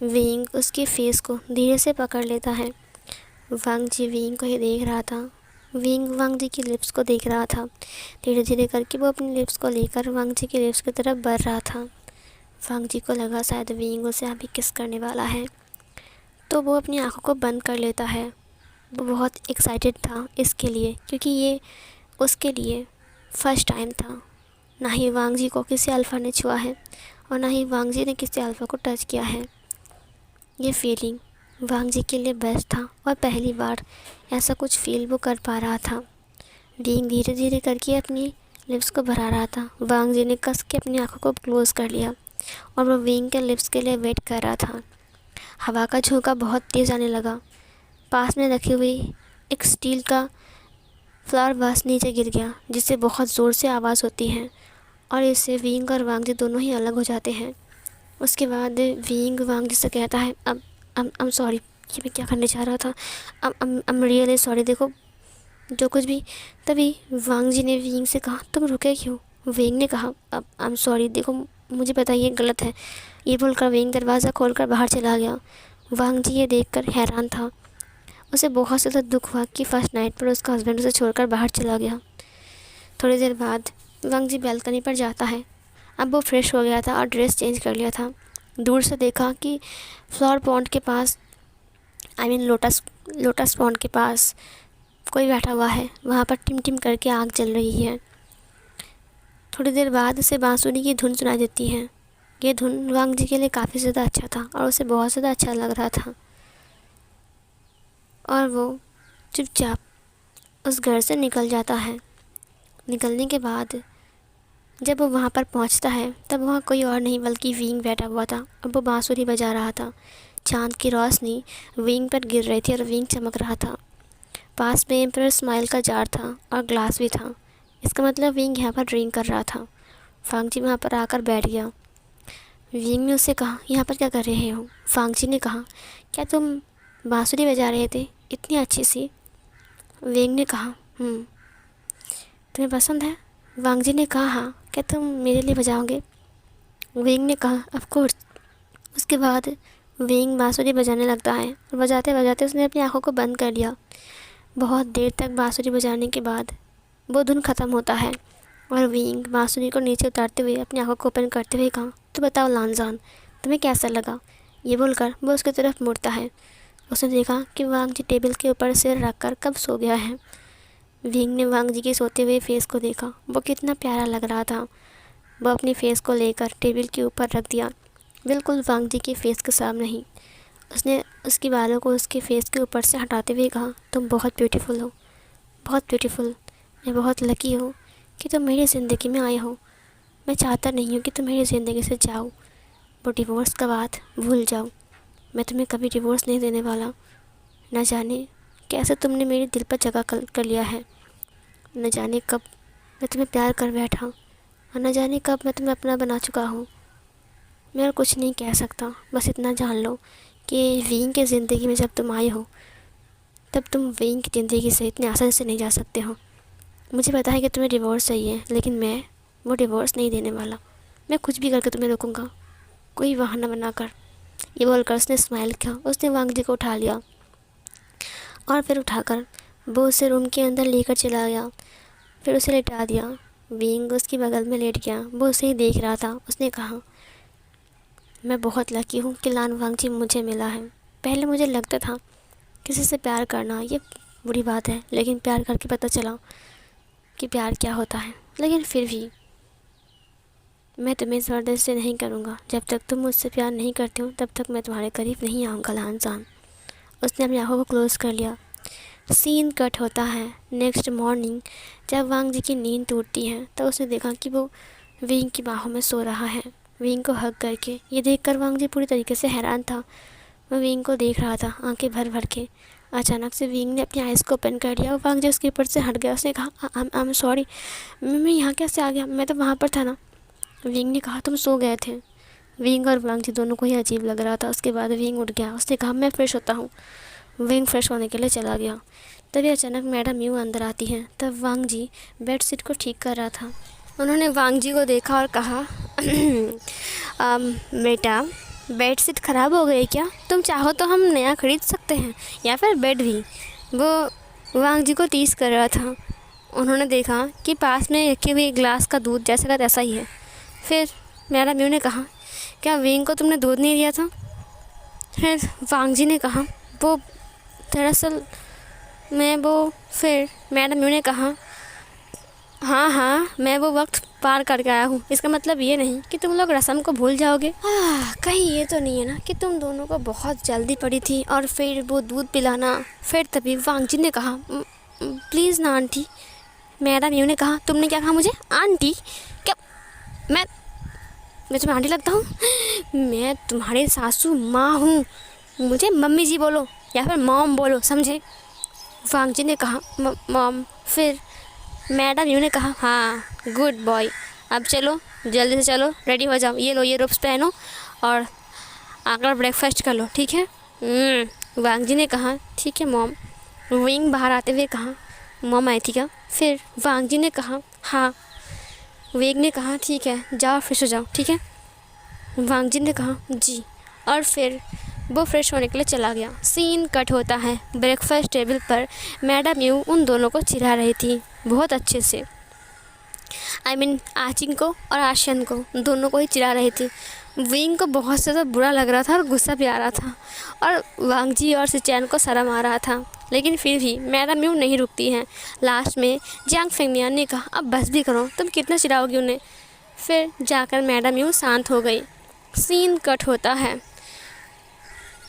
विंग उसके फेस को धीरे से पकड़ लेता है। वांग जी विंग को ही देख रहा था। विंग वांग जी की लिप्स को देख रहा था। धीरे धीरे करके वो अपनी लिप्स को लेकर वांग जी की लिप्स की तरफ बढ़ रहा था। वांग जी को लगा शायद विंग उसे अभी किस करने वाला है, तो वो अपनी आंखों को बंद कर लेता है। वो बहुत एक्साइटेड था इसके लिए, क्योंकि ये उसके लिए फर्स्ट टाइम था। ना ही वांग जी को किसी अल्फ़ा ने छुआ है और ना ही वांग जी ने किसी अल्फ़ा को टच किया है। ये फीलिंग वांग जी के लिए बेस्ट था और पहली बार ऐसा कुछ फील वो कर पा रहा था। विंग धीरे धीरे करके अपनी लिप्स को भरा रहा था। वांग जी ने कस के अपनी आंखों को क्लोज कर लिया और वो विंग के लिप्स के लिए वेट कर रहा था। हवा का झोंका बहुत तेज़ आने लगा। पास में रखी हुई एक स्टील का फ्लावर वास नीचे गिर गया, जिससे बहुत ज़ोर से आवाज़ होती है और इससे विंग और वांग जी दोनों ही अलग हो जाते हैं। उसके बाद विंग वांग जी से कहता है, अब सॉरी, ये मैं क्या करने जा रहा था, अब रियली सॉरी, देखो जो कुछ भी। तभी वांग जी ने विंग से कहा, तुम रुके क्यों? विंग ने कहा, अब आई एम सॉरी, देखो मुझे पता ये गलत है। ये बोलकर विंग दरवाज़ा खोलकर बाहर चला गया। वांग जी ये देखकर हैरान था। उसे बहुत ज़्यादा दुख हुआ कि फर्स्ट नाइट पर उसका हस्बैंड उसे छोड़कर बाहर चला गया। थोड़ी देर बाद वांग जी बालकनी पर जाता है। अब वो फ्रेश हो गया था और ड्रेस चेंज कर लिया था। दूर से देखा कि फ्लावर पॉन्ड के पास, आई मीन लोटस पॉन्ड के पास कोई बैठा हुआ है। वहाँ पर टिम टिम करके आग जल रही है। थोड़ी देर बाद उसे बांसुरी की धुन सुनाई देती है। ये धुन वांग जी के लिए काफ़ी ज़्यादा अच्छा था और उसे बहुत ज़्यादा अच्छा लग रहा था और वो चुपचाप उस घर से निकल जाता है। निकलने के बाद जब वो वहाँ पर पहुँचता है तब वहाँ कोई और नहीं बल्कि विंग बैठा हुआ था और वो बांसुरी बजा रहा था। चाँद की रोशनी विंग पर गिर रही थी और विंग चमक रहा था। पास में एम्परर स्माइल का जार था और ग्लास भी था। इसका मतलब विंग यहाँ पर ड्रिंक कर रहा था। वांग जी वहाँ पर आकर बैठ गया। विंग ने उससे कहा, यहाँ पर क्या कर रहे हो? वांग जी ने कहा, क्या तुम बांसुरी बजा रहे थे इतनी अच्छी सी? विंग ने कहा, तुम्हें पसंद है? वांग जी ने कहा, हाँ, क्या तुम मेरे लिए बजाओगे? विंग ने कहा, ऑफ कोर्स। उसके बाद विंग बांसुरी बजाने लगता है और बजाते बजाते उसने अपनी आंखों को बंद कर लिया। बहुत देर तक बांसुरी बजाने के बाद वो धुन ख़त्म होता है और विंग बांसुरी को नीचे उतारते हुए अपनी आंखों को ओपन करते हुए कहा, तो बताओ लानजान, तुम्हें कैसा लगा? ये बोलकर वो उसकी तरफ मुड़ता है। उसने देखा कि वांग जी टेबल के ऊपर सिर रखकर कब सो गया है। विंग ने वांग जी के सोते हुए फेस को देखा। वो कितना प्यारा लग रहा था। वो अपनी फेस को लेकर टेबल के ऊपर रख दिया, बिल्कुल वांग जी के फेस के सामने ही। उसने उसकी बालों को उसके फेस के ऊपर से हटाते हुए कहा, तुम बहुत ब्यूटीफुल हो, बहुत ब्यूटीफुल। मैं बहुत लकी हूँ कि तुम मेरी ज़िंदगी में आए हो। मैं चाहता नहीं हूँ कि तुम मेरी ज़िंदगी से जाओ। वो डिवोर्स का बात भूल जाओ। मैं तुम्हें कभी डिवोर्स नहीं देने वाला। न जाने कैसे तुमने मेरे दिल पर जगह कर लिया है। न जाने कब मैं तुम्हें प्यार कर बैठा और न जाने कब मैं तुम्हें अपना बना चुका हूँ। मैं और कुछ नहीं कह सकता, बस इतना जान लो कि विंग की ज़िंदगी में जब तुम आए हो तब तुम विंग की ज़िंदगी से इतने आसानी से नहीं जा सकते हो। मुझे पता है कि तुम्हें डिवोर्स चाहिए, लेकिन मैं वो डिवोर्स नहीं देने वाला। मैं कुछ भी करके तुम्हें रोकूंगा, कोई बहाना बनाकर। ये बोलकर उसने स्माइल किया। उसने वांग जी को उठा लिया और फिर उठाकर वो उसे रूम के अंदर लेकर चला गया। फिर उसे लेटा दिया। विंग उसकी बगल में लेट गया। वो उसे ही देख रहा था। उसने कहा, मैं बहुत लकी हूँ कि लान वांग जी मुझे मिला है। पहले मुझे लगता था किसी से प्यार करना ये बुरी बात है, लेकिन प्यार करके पता चला कि प्यार क्या होता है, लेकिन फिर भी मैं तुम्हें ज़बरदस्ती नहीं करूँगा। जब तक तुम मुझसे प्यार नहीं करते हो तब तक मैं तुम्हारे करीब नहीं आऊँगा लानजान। उसने अपनी आँखों को क्लोज़ कर लिया। सीन कट होता है नेक्स्ट मॉर्निंग। जब वांग जी की नींद टूटती है तब उसने देखा कि वो विंग की बाहों में सो रहा है, विंग को हग करके। ये देखकर वांग जी पूरी तरीके से हैरान था। वो विंग को देख रहा था आंखें भर भर के। अचानक से विंग ने अपनी आइज़ को ओपन कर दिया और वांग जी उसके ऊपर से हट गया। उसने कहा आई एम सॉरी, मैं यहाँ कैसे आ गया, मैं तो वहाँ पर था ना। विंग ने कहा तुम सो गए थे। विंग और वांग जी दोनों को ही अजीब लग रहा था। उसके बाद विंग उठ गया। उसने कहा मैं फ्रेश होता हूँ। विंग फ्रेश होने के लिए चला गया। तभी अचानक मैडम यू अंदर आती हैं। तब वांग जी बेड शीट को ठीक कर रहा था। उन्होंने वांग जी को देखा और कहा बेटा बेड शीट ख़राब हो गई क्या? तुम चाहो तो हम नया ख़रीद सकते हैं या फिर बेड भी। वो वांग जी को टीज़ कर रहा था। उन्होंने देखा कि पास में रखे हुए ग्लास का दूध जैसा का तैसा ही है। फिर मैडम यू ने कहा क्या विंग को तुमने दूध नहीं दिया था? फिर वांग जी ने कहा वो दरअसल मैं वो। फिर मैडम यू ने कहा हाँ मैं वो वक्त पार करके आया हूँ। इसका मतलब ये नहीं कि तुम लोग रस्म को भूल जाओगे। कहीं ये तो नहीं है ना कि तुम दोनों को बहुत जल्दी पड़ी थी और फिर वो दूध पिलाना। फिर तभी वांग जी ने कहा प्लीज़ ना आंटी। मैडम यू ने कहा तुमने क्या कहा मुझे? आंटी? क्या मैं तुम्हें आंटी लगता हूँ? मैं तुम्हारी सासू माँ हूँ। मुझे मम्मी जी बोलो या फिर मॉम बोलो, समझे? वांग जी ने कहा मॉम। फिर मैडम यू ने कहा हाँ गुड बॉय, अब चलो जल्दी से चलो, रेडी हो जाओ, ये लो ये रोब्स पहनो और आकर ब्रेकफास्ट कर लो, ठीक है? वांग जी ने कहा ठीक है मॉम। विंग बाहर आते हुए कहा मॉम आई थी क्या? फिर वांग जी ने कहा हाँ। विंग ने कहा ठीक है जाओ फ्रेश हो जाओ, ठीक है? वांग जी ने कहा जी, और फिर वो फ्रेश होने के लिए चला गया। सीन कट होता है ब्रेकफास्ट टेबल पर। मैडम यू उन दोनों को चिढ़ा रही थी बहुत अच्छे से। आचिंग को और आशियन को, दोनों को ही चिढ़ा रही थी। विंग को बहुत ज़्यादा बुरा लग रहा था और गुस्सा भी आ रहा था, और वांग जी और सिचैन को शर्म आ रहा था। लेकिन फिर भी मैडम यू नहीं रुकती हैं। लास्ट में जियांग फेंगमियान ने कहा अब बस भी करो, तुम कितना चिढ़ाओगी उन्हें। फिर जाकर मैडम यू शांत हो गई। सीन कट होता है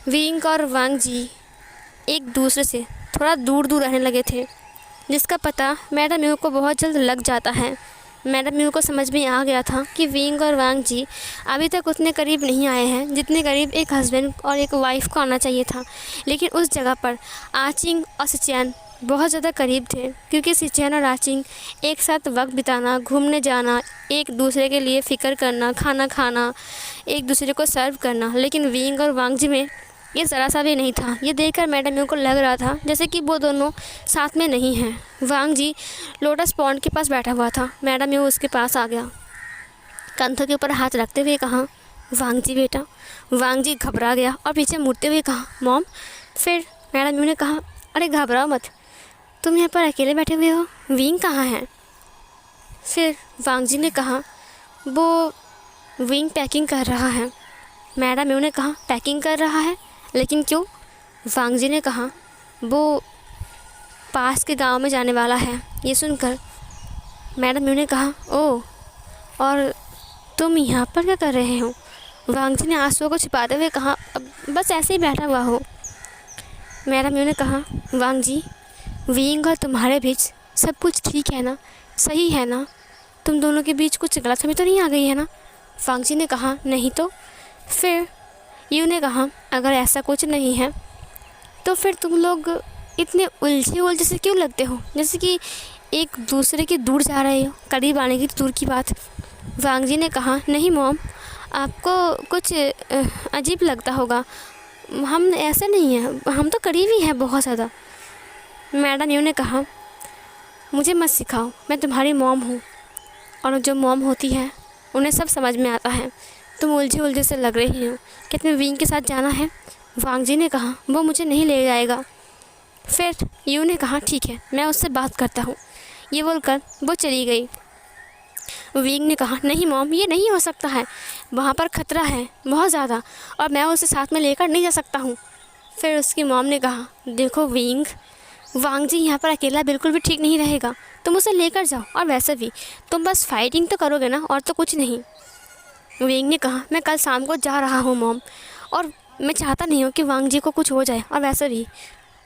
विंग और वांग जी एक दूसरे से थोड़ा दूर दूर रहने लगे थे, जिसका पता मैडम यू को बहुत जल्द लग जाता है। मैडम यू को समझ में आ गया था कि विंग और वांग जी अभी तक उतने करीब नहीं आए हैं जितने करीब एक हस्बैंड और एक वाइफ को आना चाहिए था। लेकिन उस जगह पर आचिंग और सिचैन बहुत ज़्यादा करीब थे, क्योंकि सिचैन और आचिंग एक साथ वक्त बिताना, घूमने जाना, एक दूसरे के लिए फ़िक्र करना, खाना खाना, एक दूसरे को सर्व करना। लेकिन विंग और वांग जी में ये ज़रा सा भी नहीं था। ये देखकर मैडम यू को लग रहा था जैसे कि वो दोनों साथ में नहीं हैं। वांग जी लोटस पॉन्ड के पास बैठा हुआ था। मैडम यू उसके पास आ गया, कंधों के ऊपर हाथ रखते हुए कहा वांग जी बेटा। वांग जी घबरा गया और पीछे मुड़ते हुए कहा मॉम। फिर मैडम यू ने कहा अरे घबराओ मत, तुम यहाँ पर अकेले बैठे हुए हो, विंग कहाँ है? फिर वांग जी ने कहा वो विंग पैकिंग कर रहा है। मैडम यू ने कहा पैकिंग कर रहा है, लेकिन क्यों? वांग जी ने कहा वो पास के गांव में जाने वाला है। ये सुनकर मैडम यू ने कहा ओह, और तुम यहाँ पर क्या कर रहे हो? वांग जी ने आंसुओं को छिपाते हुए कहा बस ऐसे ही बैठा हुआ हो। मैडम यू ने कहा वांग जी, विंग और तुम्हारे बीच सब कुछ ठीक है ना, सही है ना? तुम दोनों के बीच कुछ गलतफहमी तो नहीं आ गई है ना? वांग जी ने कहा नहीं तो। फिर यू ने कहा अगर ऐसा कुछ नहीं है तो फिर तुम लोग इतने उलझे से क्यों लगते हो, जैसे कि एक दूसरे के दूर जा रहे हो, करीब आने की दूर की बात। वांग जी ने कहा नहीं मॉम, आपको कुछ अजीब लगता होगा, हम ऐसे नहीं हैं, हम तो करीब ही हैं बहुत ज़्यादा। मैडम यू ने कहा मुझे मत सिखाओ, मैं तुम्हारी मॉम हूँ, और जो मॉम होती है उन्हें सब समझ में आता है। तुम उलझे से लग रही हो कि तुम्हें विंग के साथ जाना है। वांग जी ने कहा वो मुझे नहीं ले जाएगा। फिर यू ने कहा ठीक है मैं उससे बात करता हूँ। ये बोलकर वो चली गई। विंग ने कहा नहीं मॉम, ये नहीं हो सकता है, वहाँ पर ख़तरा है बहुत ज़्यादा, और मैं उसे साथ में लेकर नहीं जा सकता हूँ। फिर उसकी मॉम ने कहा देखो विंग, वांग जी यहाँ पर अकेला बिल्कुल भी ठीक नहीं रहेगा, तुम उसे लेकर जाओ, और वैसे भी तुम बस फाइटिंग तो करोगे ना, और तो कुछ नहीं। विंग ने कहा मैं कल शाम को जा रहा हूँ मॉम, और मैं चाहता नहीं हूँ कि वांग जी को कुछ हो जाए, और वैसे भी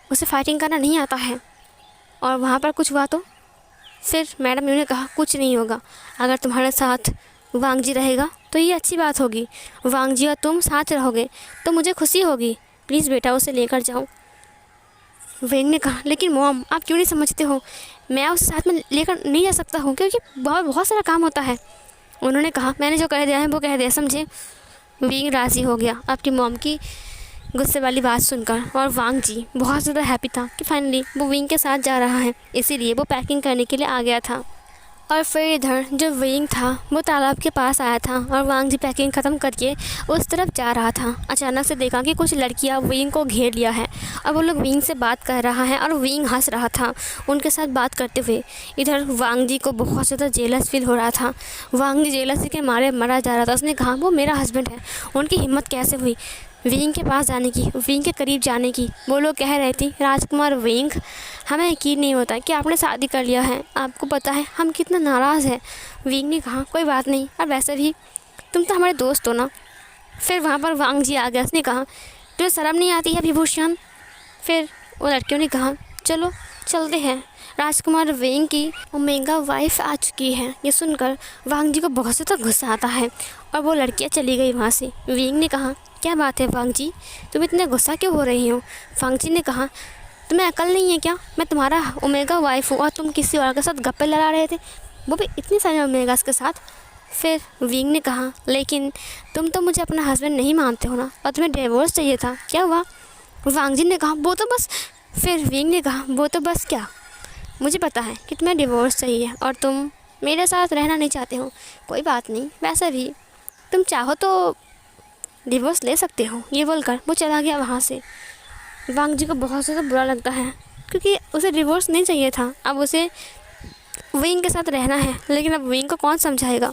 उसे फाइटिंग करना नहीं आता है, और वहाँ पर कुछ हुआ तो फिर मैडम ने कहा कुछ नहीं होगा, अगर तुम्हारे साथ वांग जी रहेगा तो ये अच्छी बात होगी, वांग जी और तुम साथ रहोगे तो मुझे खुशी होगी, प्लीज़ बेटा उसे लेकर जाओ। विंग ने कहा लेकिन मॉम आप क्यों नहीं समझते हो, मैं उसे साथ में लेकर नहीं जा सकता हूँ क्योंकि बहुत बहुत सारा काम होता है। उन्होंने कहा मैंने जो कह दिया है वो कह दिया, समझे। विंग राज़ी हो गया अपनी मॉम की गुस्से वाली बात सुनकर, और वांग जी बहुत ज़्यादा हैप्पी था कि फाइनली वो विंग के साथ जा रहा है, इसीलिए वो पैकिंग करने के लिए आ गया था। और फिर इधर जो विंग था वो तालाब के पास आया था, और वांग जी पैकिंग ख़त्म करके उस तरफ जा रहा था। अचानक से देखा कि कुछ लड़कियां विंग को घेर लिया है, और वो लोग विंग से बात कर रहा है, और विंग हंस रहा था उनके साथ बात करते हुए। इधर वांग जी को बहुत ज़्यादा जेलस फील हो रहा था, वांग जी जेलसी के मारे मरा जा रहा था। उसने कहा वो मेरा हस्बैंड है, उनकी हिम्मत कैसे हुई विंग के पास जाने की, विंग के करीब जाने की। वो लोग कह रहे थे राजकुमार विंग हमें यकीन नहीं होता कि आपने शादी कर लिया है, आपको पता है हम कितना नाराज़ हैं। विंग ने कहा कोई बात नहीं, और वैसे भी तुम तो हमारे दोस्त हो ना। फिर वहाँ पर वांग जी आ गया, उसने कहा तुम्हें शर्म नहीं आती है विभूषण। फिर वो लड़कियों ने कहा चलो चलते हैं, राजकुमार विंग की ओमेगा वाइफ आ चुकी है। ये सुनकर वांग जी को बहुत ज़्यादा गुस्सा आता है, और वो लड़कियाँ चली गई वहाँ से। विंग ने कहा क्या बात है वांग जी, तुम इतने गुस्सा क्यों हो रही हो। वांग जी ने कहा तुम्हें अकल नहीं है क्या, मैं तुम्हारा ओमेगा वाइफ हूँ और तुम किसी और के साथ गप्पे लड़ा रहे थे, वो भी इतने सारे ओमेगास के साथ। फिर विंग ने कहा लेकिन तुम तो मुझे अपना हस्बैंड नहीं मानते हो ना, और तुम्हें डिवोर्स चाहिए था, क्या हुआ। वांग जी ने कहा वो तो बस। फिर विंग ने कहा वो तो बस क्या, मुझे पता है कि तुम्हें डिवोर्स चाहिए और तुम मेरे साथ रहना नहीं चाहते हो। कोई बात नहीं, वैसे भी तुम चाहो तो डिवोर्स ले सकते हो। ये बोलकर वो चला गया वहाँ से। वांग जी को बहुत ज़्यादा बुरा लगता है क्योंकि उसे डिवोर्स नहीं चाहिए था, अब उसे विंग के साथ रहना है, लेकिन अब विंग को कौन समझाएगा।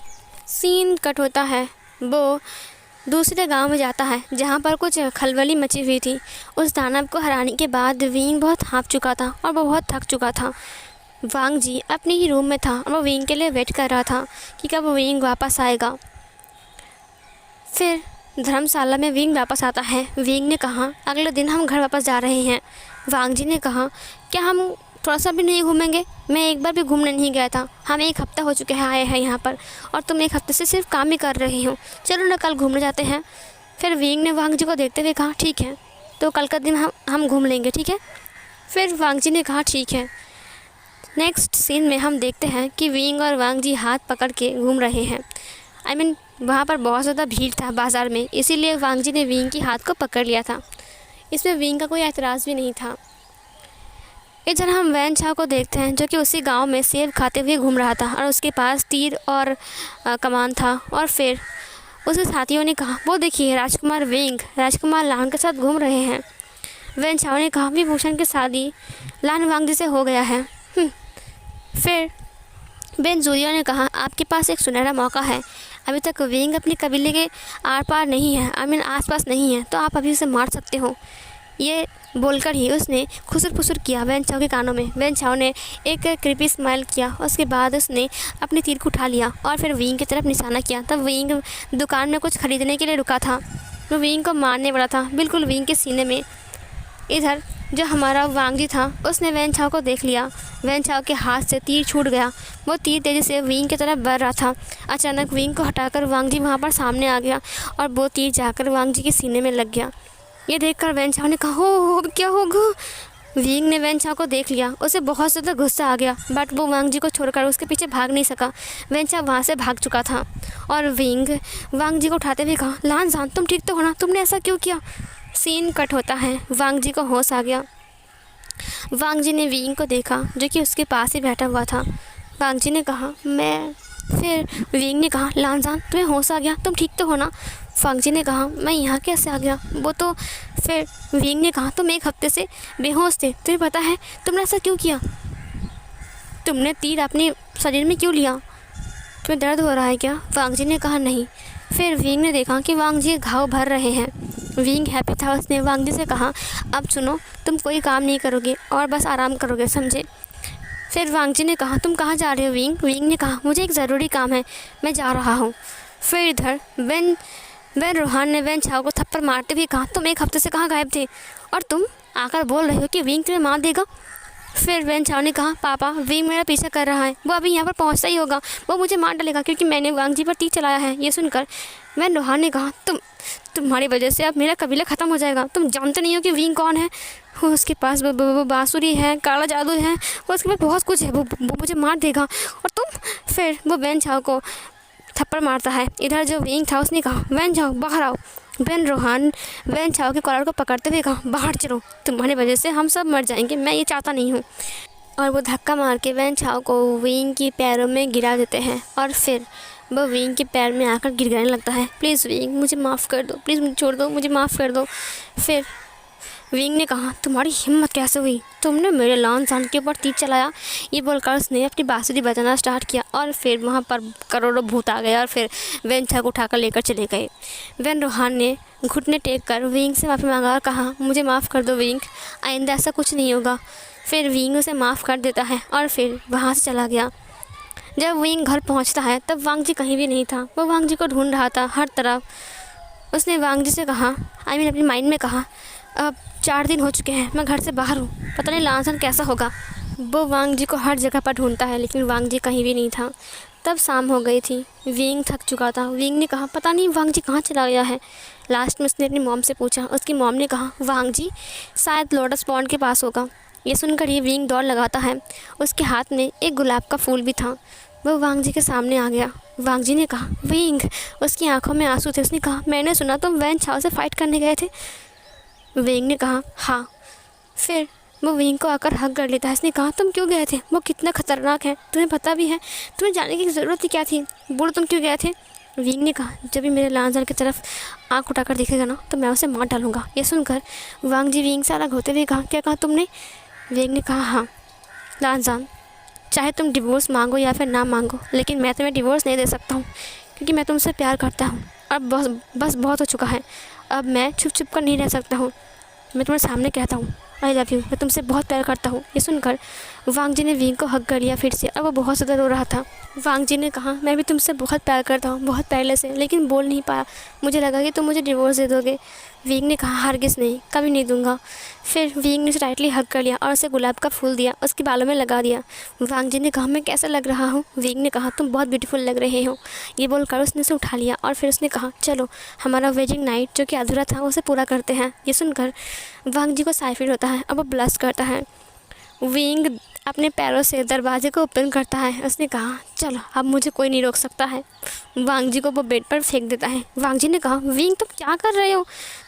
सीन कट होता है, वो दूसरे गांव में जाता है जहां पर कुछ खलबली मची हुई थी। उस दानव को हराने के बाद विंग बहुत हाँफ चुका था और वो बहुत थक चुका था। वांग जी अपने ही रूम में था और वो विंग के लिए वेट कर रहा था कि कब विंग वापस आएगा। फिर धर्मशाला में विंग वापस आता है। विंग ने कहा अगले दिन हम घर वापस जा रहे हैं। वांग जी ने कहा क्या हम थोड़ा सा भी नहीं घूमेंगे, मैं एक बार भी घूमने नहीं गया था, हमें 1 हफ्ता हो चुके हैं आए हैं यहाँ पर, और तुम 1 हफ्ते से सिर्फ काम ही कर रही हो, चलो ना कल घूमने जाते हैं। फिर विंग ने वांग जी को देखते हुए कहा ठीक है, तो कल का दिन हम घूम लेंगे, ठीक है। फिर वांग जी ने कहा ठीक है। नेक्स्ट सीन में हम देखते हैं कि विंग और वांग जी हाथ पकड़ के घूम रहे हैं। वहाँ पर बहुत ज़्यादा भीड़ था बाज़ार में, इसीलिए वांग जी ने विंग की हाथ को पकड़ लिया था। इसमें विंग का कोई एतराज़ भी नहीं था। इधर हम वैन छाव को देखते हैं जो कि उसी गांव में सेब खाते हुए घूम रहा था और उसके पास तीर और कमान था। और फिर उसके साथियों ने कहा वो देखिए राजकुमार विंग राजकुमार लान के साथ घूम रहे हैं। वैन छाव ने कहा विभूषण की शादी लान वांग जी से हो गया है। फिर बेन जूलिया ने कहा आपके पास एक सुनहरा मौका है, अभी तक विंग अपने कबीले के आर पार नहीं है, आसपास नहीं है, तो आप अभी उसे मार सकते हो। ये बोलकर ही उसने खुसर फुसर किया वैन छाव के कानों में। वैन छाव ने एक क्रीपी स्माइल किया, उसके बाद उसने अपनी तीर को उठा लिया और फिर विंग की तरफ निशाना किया। तब विंग दुकान में कुछ खरीदने के लिए रुका था, वो विंग को मारने वाला था बिल्कुल विंग के सीने में। इधर जो हमारा वांग जी था उसने वैन छाव को देख लिया। वैन छाव के हाथ से तीर छूट गया, वो तीर तेज़ी से विंग की तरफ बढ़ रहा था। अचानक विंग को हटाकर वांग जी वहाँ पर सामने आ गया और वो तीर जाकर वांग जी के सीने में लग गया। ये देखकर वैन छाव ने कहा हो क्या होगा। विंग ने वैन छाव को देख लिया, उसे बहुत ज़्यादा गुस्सा आ गया, बट वो वांग जी को छोड़कर उसके पीछे भाग नहीं सका। वैन छाव वहाँ से भाग चुका था और विंग वांग जी को उठाते हुए कहा लान जान तुम ठीक तो हो ना, तुमने ऐसा क्यों किया। सीन कट होता है, वांग जी को होश आ गया। वांग जी ने विंग को देखा जो कि उसके पास ही बैठा हुआ था। वांग जी ने कहा मैं। फिर विंग ने कहा लानजान तुम्हें होश आ गया, तुम ठीक तो हो ना। वांग जी ने कहा मैं यहाँ कैसे आ गया, वो तो। फिर विंग ने कहा तुम 1 हफ्ते से बेहोश थे, तुम्हें पता है तुमने ऐसा क्यों किया, तुमने तीर अपने शरीर में क्यों लिया, तुम्हें दर्द हो रहा है क्या। वांग जी ने कहा नहीं। फिर विंग ने देखा कि वांग जी घाव भर रहे हैं। विंग हैप्पी था। उसने वांग जी से कहा, अब सुनो, तुम कोई काम नहीं करोगे और बस आराम करोगे, समझे। फिर वांग जी ने कहा, तुम कहाँ जा रहे हो विंग। विंग ने कहा, मुझे एक ज़रूरी काम है, मैं जा रहा हूँ। फिर इधर वेन वेन रोहान ने वेन छाओ को थप्पड़ मारते हुए कहा, तुम एक हफ्ते से कहाँ गायब थे और तुम आकर बोल रहे हो कि विंग तुम्हें मार देगा। फिर वेन छाओ ने कहा, पापा विंग मेरा पीछा कर रहा है, वो अभी यहाँ पर पहुँचता ही होगा, वो मुझे मार डालेगा क्योंकि मैंने वांग जी पर तीर चलाया है। ये सुनकर वेन रोहान ने कहा, तुम्हारी वजह से अब मेरा कबीला ख़त्म हो जाएगा। तुम जानते नहीं हो कि विंग कौन है। वो उसके पास वो बांसुरी है, काला जादू है, वो उसके पास बहुत कुछ है, वो मुझे मार देगा। और तुम। फिर वो वेन छाओ को थप्पड़ मारता है। इधर जो विंग था उसने कहा, वेन छाओ बाहर आओ। वेन रोहान वेन छाओ के कॉलर को पकड़ते हुए कहा, बाहर चलो, तुम्हारी वजह से हम सब मर जाएंगे, मैं ये चाहता नहीं हूँ। और वो धक्का मार के वेन छाओ को विंग की पैरों में गिरा देते हैं और फिर वो विंग के पैर में आकर गिड़गिड़ाने लगता है, प्लीज़ विंग मुझे माफ़ कर दो, प्लीज़ मुझे छोड़ दो, मुझे माफ़ कर दो। फिर विंग ने कहा, तुम्हारी हिम्मत कैसे हुई, तुमने मेरे लॉन सान के ऊपर तीर चलाया। ये बोलकर उसने अपनी बांसुरी बजाना स्टार्ट किया और फिर वहाँ पर करोड़ों भूत आ गए और फिर वेन छा को उठाकर लेकर चले गए। वेन रोहान ने घुटने टेक कर विंग से माफ़ी मांगा और कहा, मुझे माफ़ कर दो विंग, आइंदा ऐसा कुछ नहीं होगा। फिर विंग उसे माफ़ कर देता है और फिर वहाँ से चला गया। जब विंग घर पहुँचता है तब वांग जी कहीं भी नहीं था। वो वांग जी को ढूंढ रहा था हर तरफ। उसने वांग जी से कहा, अपनी माइंड में कहा, अब 4 दिन हो चुके हैं, मैं घर से बाहर हूँ, पता नहीं लांसन कैसा होगा। वो वांग जी को हर जगह पर ढूंढता है लेकिन वांग जी कहीं भी नहीं था। तब शाम हो गई थी, विंग थक चुका था। विंग ने कहा, पता नहीं वांग जी कहाँ चला गया है। लास्ट में उसने अपनी मॉम से पूछा। उसकी मॉम ने कहा, वांग जी शायद लोटस पॉन्ड के पास होगा। ये सुनकर ये विंग दौड़ लगाता है। उसके हाथ में एक गुलाब का फूल भी था। वो वांग जी के सामने आ गया। वांग जी ने कहा, विंग। उसकी आंखों में आंसू थे। उसने कहा, मैंने सुना तुम वेन छाओ से फाइट करने गए थे। विंग ने कहा, हाँ। फिर वो विंग को आकर हक कर लेता है। उसने कहा, तुम क्यों गए थे, वो कितना ख़तरनाक है, तुम्हें पता भी है, तुम्हें जाने की ज़रूरत ही क्या थी, बोलो तुम क्यों गए थे। विंग ने कहा, जब भी मेरे लांसर की तरफ आंख उठाकर देखेगा ना तो मैं उसे मार डालूंगा। ये सुनकर वांग जी विंग से अलग होते हुए कहा, क्या कहा तुमने। विंग ने कहा, हाँ लांजान, चाहे तुम डिवोर्स मांगो या फिर ना मांगो, लेकिन मैं तुम्हें डिवोर्स नहीं दे सकता हूँ क्योंकि मैं तुमसे प्यार करता हूँ। अब बस बहुत हो चुका है, अब मैं छुप छुप कर नहीं रह सकता हूँ। मैं तुम्हारे सामने कहता हूँ, आई लव यू, मैं तुमसे बहुत प्यार करता हूँ। ये सुनकर वांग जी ने विंग को हक कर लिया फिर से और वो बहुत ज़्यादा रो रहा था। वांग जी ने कहा, मैं भी तुमसे बहुत प्यार करता हूँ, बहुत पहले से, लेकिन बोल नहीं पाया, मुझे लगा कि तुम मुझे डिवोर्स दे दोगे। विंग ने कहा, हरगिज़ नहीं, कभी नहीं दूंगा। फिर विंग ने उसे टाइटली हक कर लिया और उसे गुलाब का फूल दिया, उसके बालों में लगा दिया। वांग जी ने कहा, मैं कैसा लग रहा हूँ। विंग ने कहा, तुम बहुत ब्यूटीफुल लग रहे हो। ये बोलकर उसने उसे उठा लिया और फिर उसने कहा, चलो हमारा वेडिंग नाइट जो कि अधूरा था उसे पूरा करते हैं। ये सुनकर वांग जी को साइफिर होता है और वो ब्लश करता है। विंग अपने पैरों से दरवाजे को ओपन करता है। उसने कहा, चलो अब मुझे कोई नहीं रोक सकता है। वांग जी को वो बेड पर फेंक देता है। वांग जी ने कहा, विंग तुम क्या कर रहे हो।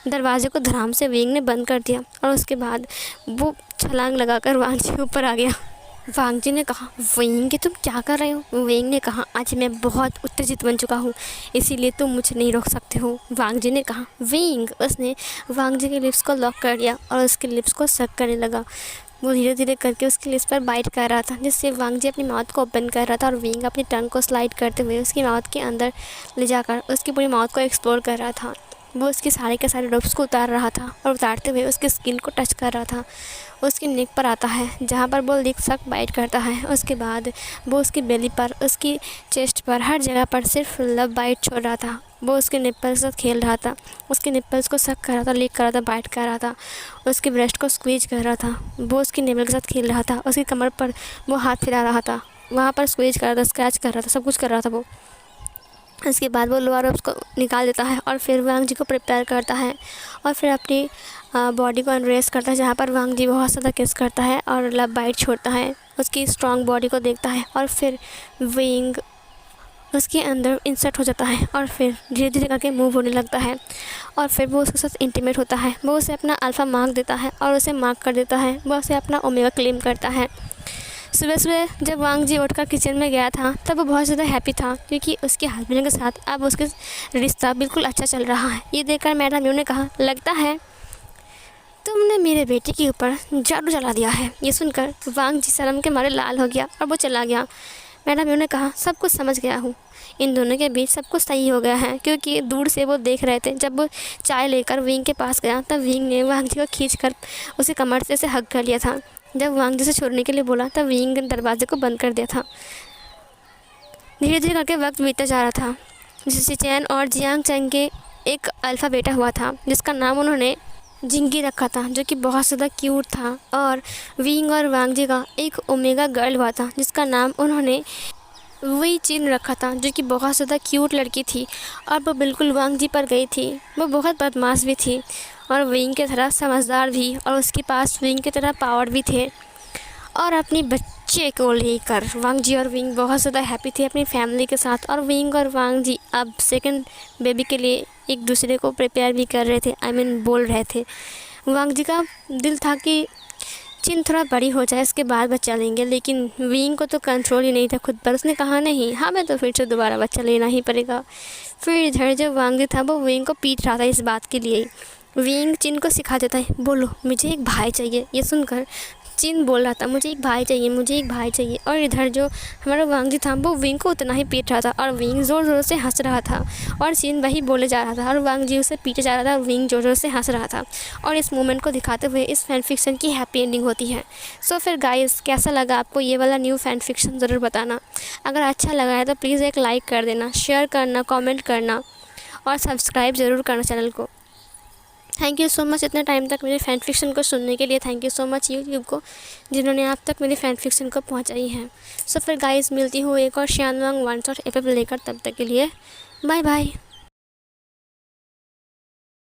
दरवाजे को धड़ाम से विंग ने बंद कर दिया और उसके बाद वो छलांग लगाकर वांग जी के ऊपर आ गया। वांग जी ने कहा, विंग तुम क्या कर रहे हो। विंग ने कहा, आज मैं बहुत उत्तेजित बन चुका हूँ, इसीलिए तुम मुझे नहीं रोक सकते हो। वांग जी ने कहा, विंग। उसने वांग जी के लिप्स को लॉक कर दिया और उसके लिप्स को सक करने लगा। वो धीरे धीरे करके उसके लिप्स पर बाइट कर रहा था, जिससे वांग जी अपनी माउथ को ओपन कर रहा था और विंग अपनी टंग को स्लाइड करते हुए उसकी माउथ के अंदर ले जाकर उसकी पूरी माउथ को एक्सप्लोर कर रहा था। वो उसके सारे के सारे रोब्स को उतार रहा था और उतारते हुए उसकी स्किन को टच कर रहा था। उसकी नेक पर आता है जहाँ पर वो लिक सक बाइट करता है। उसके बाद वो उसकी बेली पर, उसकी चेस्ट पर, हर जगह पर सिर्फ लव बाइट छोड़ रहा था। वो उसके निप्पल्स के साथ खेल रहा था, उसके निप्पल्स को सक कर रहा था, लिक कर रहा था, बाइट कर रहा था, उसके ब्रेस्ट को स्क्वीज कर रहा था। वो उसकी नेवल के साथ खेल रहा था, उसकी कमर पर वो हाथ फिरा रहा था, वहाँ पर स्क्वीज कर रहा था, स्क्रैच कर रहा था, सब कुछ कर रहा था वो। इसके बाद वो लोअर रोब्स को निकाल देता है और फिर वांग जी को प्रिपेयर करता है और फिर अपनी बॉडी को अनरेस्ट करता है, जहाँ पर वांग जी बहुत ज़्यादा किस करता है और लव बाइट छोड़ता है। उसकी स्ट्रॉन्ग बॉडी को देखता है और फिर विंग उसके अंदर इंसर्ट हो जाता है और फिर धीरे धीरे करके मूव होने लगता है और फिर वो उसके साथ इंटीमेट होता है। वो उसे अपना अल्फ़ा मार्क देता है और उसे मार्क कर देता है। वो उसे अपना ओमेगा क्लेम करता है। सुबह सुबह जब वांग जी उठकर किचन में गया था तब वो बहुत ज़्यादा हैप्पी था क्योंकि उसके हस्बैंड के साथ अब उसके रिश्ता बिल्कुल अच्छा चल रहा है। ये देखकर मैडम यू ने कहा, लगता है तुमने मेरे बेटे के ऊपर जादू चला दिया है। ये सुनकर वांग जी शर्म के मारे लाल हो गया और वो चला गया। मैडम उन्होंने कहा सब कुछ समझ गया हूँ। इन दोनों के बीच सब कुछ सही हो गया है, क्योंकि दूर से वो देख रहे थे। जब वो चाय लेकर विंग के पास गया तब विंग ने वांग जी को खींचकर उसे कमर से हग कर लिया था। जब वांग जी से छोड़ने के लिए बोला तब विंग ने दरवाजे को बंद कर दिया था। धीरे धीरे करके वक्त बीतता जा रहा था। जिसे चैन और जियांग चैंग के एक अल्फ़ा बेटा हुआ था, जिसका नाम उन्होंने जिंगी रखा था, जो कि बहुत ज़्यादा क्यूट था। और विंग और वांग जी का एक ओमेगा गर्ल हुआ था, जिसका नाम उन्होंने वही चिन रखा था, जो कि बहुत ज़्यादा क्यूट लड़की थी और वो बिल्कुल वांग जी पर गई थी। वो बहुत बदमाश भी थी और विंग की तरह समझदार भी, और उसके पास विंग की तरह पावर भी थे। और अपने बच्चे को लेकर वांग जी और विंग बहुत ज़्यादा हैप्पी थे अपनी फैमिली के साथ। और विंग और वांग जी अब सेकंड बेबी के लिए एक दूसरे को प्रिपेयर भी कर रहे थे, बोल रहे थे। वांग जी का दिल था कि चिन थोड़ा बड़ी हो जाए, इसके बाद बच्चा लेंगे, लेकिन विंग को तो कंट्रोल ही नहीं था खुद पर। उसने कहा नहीं, हमें तो फिर से दोबारा बच्चा लेना ही पड़ेगा। फिर इधर जो वांग जी था वो विंग को पीट रहा था इस बात के लिए। विंग चिन को सिखा देता है, बोलो मुझे एक भाई चाहिए। ये सुनकर चिन बोल रहा था, मुझे एक भाई चाहिए, मुझे एक भाई चाहिए। और इधर जो हमारा वांग जी था वो विंग को उतना ही पीट रहा था, और विंग ज़ोर ज़ोर से हंस रहा था। और चिन वही बोले जा रहा था और वांग जी उसे पीटे जा रहा था, और विंग ज़ोर ज़ोर से हंस रहा था। और इस मोमेंट को दिखाते हुए इस फैन फिक्शन की हैप्पी एंडिंग होती है। सो फिर गाइस, कैसा लगा आपको ये वाला न्यू फैन फिक्शन ज़रूर बताना। अगर अच्छा लगा है तो प्लीज़ एक लाइक कर देना, शेयर करना, कॉमेंट करना और सब्सक्राइब ज़रूर करना चैनल को। थैंक यू सो मच इतने टाइम तक मेरे फ़ैन फिक्शन को सुनने के लिए। Thank you so much YouTube को, जिन्होंने आप तक मेरी फ़ैन फिक्शन को पहुंचाई है। सो फिर गाइस, मिलती हूँ एक और शानवांग वन शॉट एपिसोड लेकर। तब तक के लिए बाय बाय।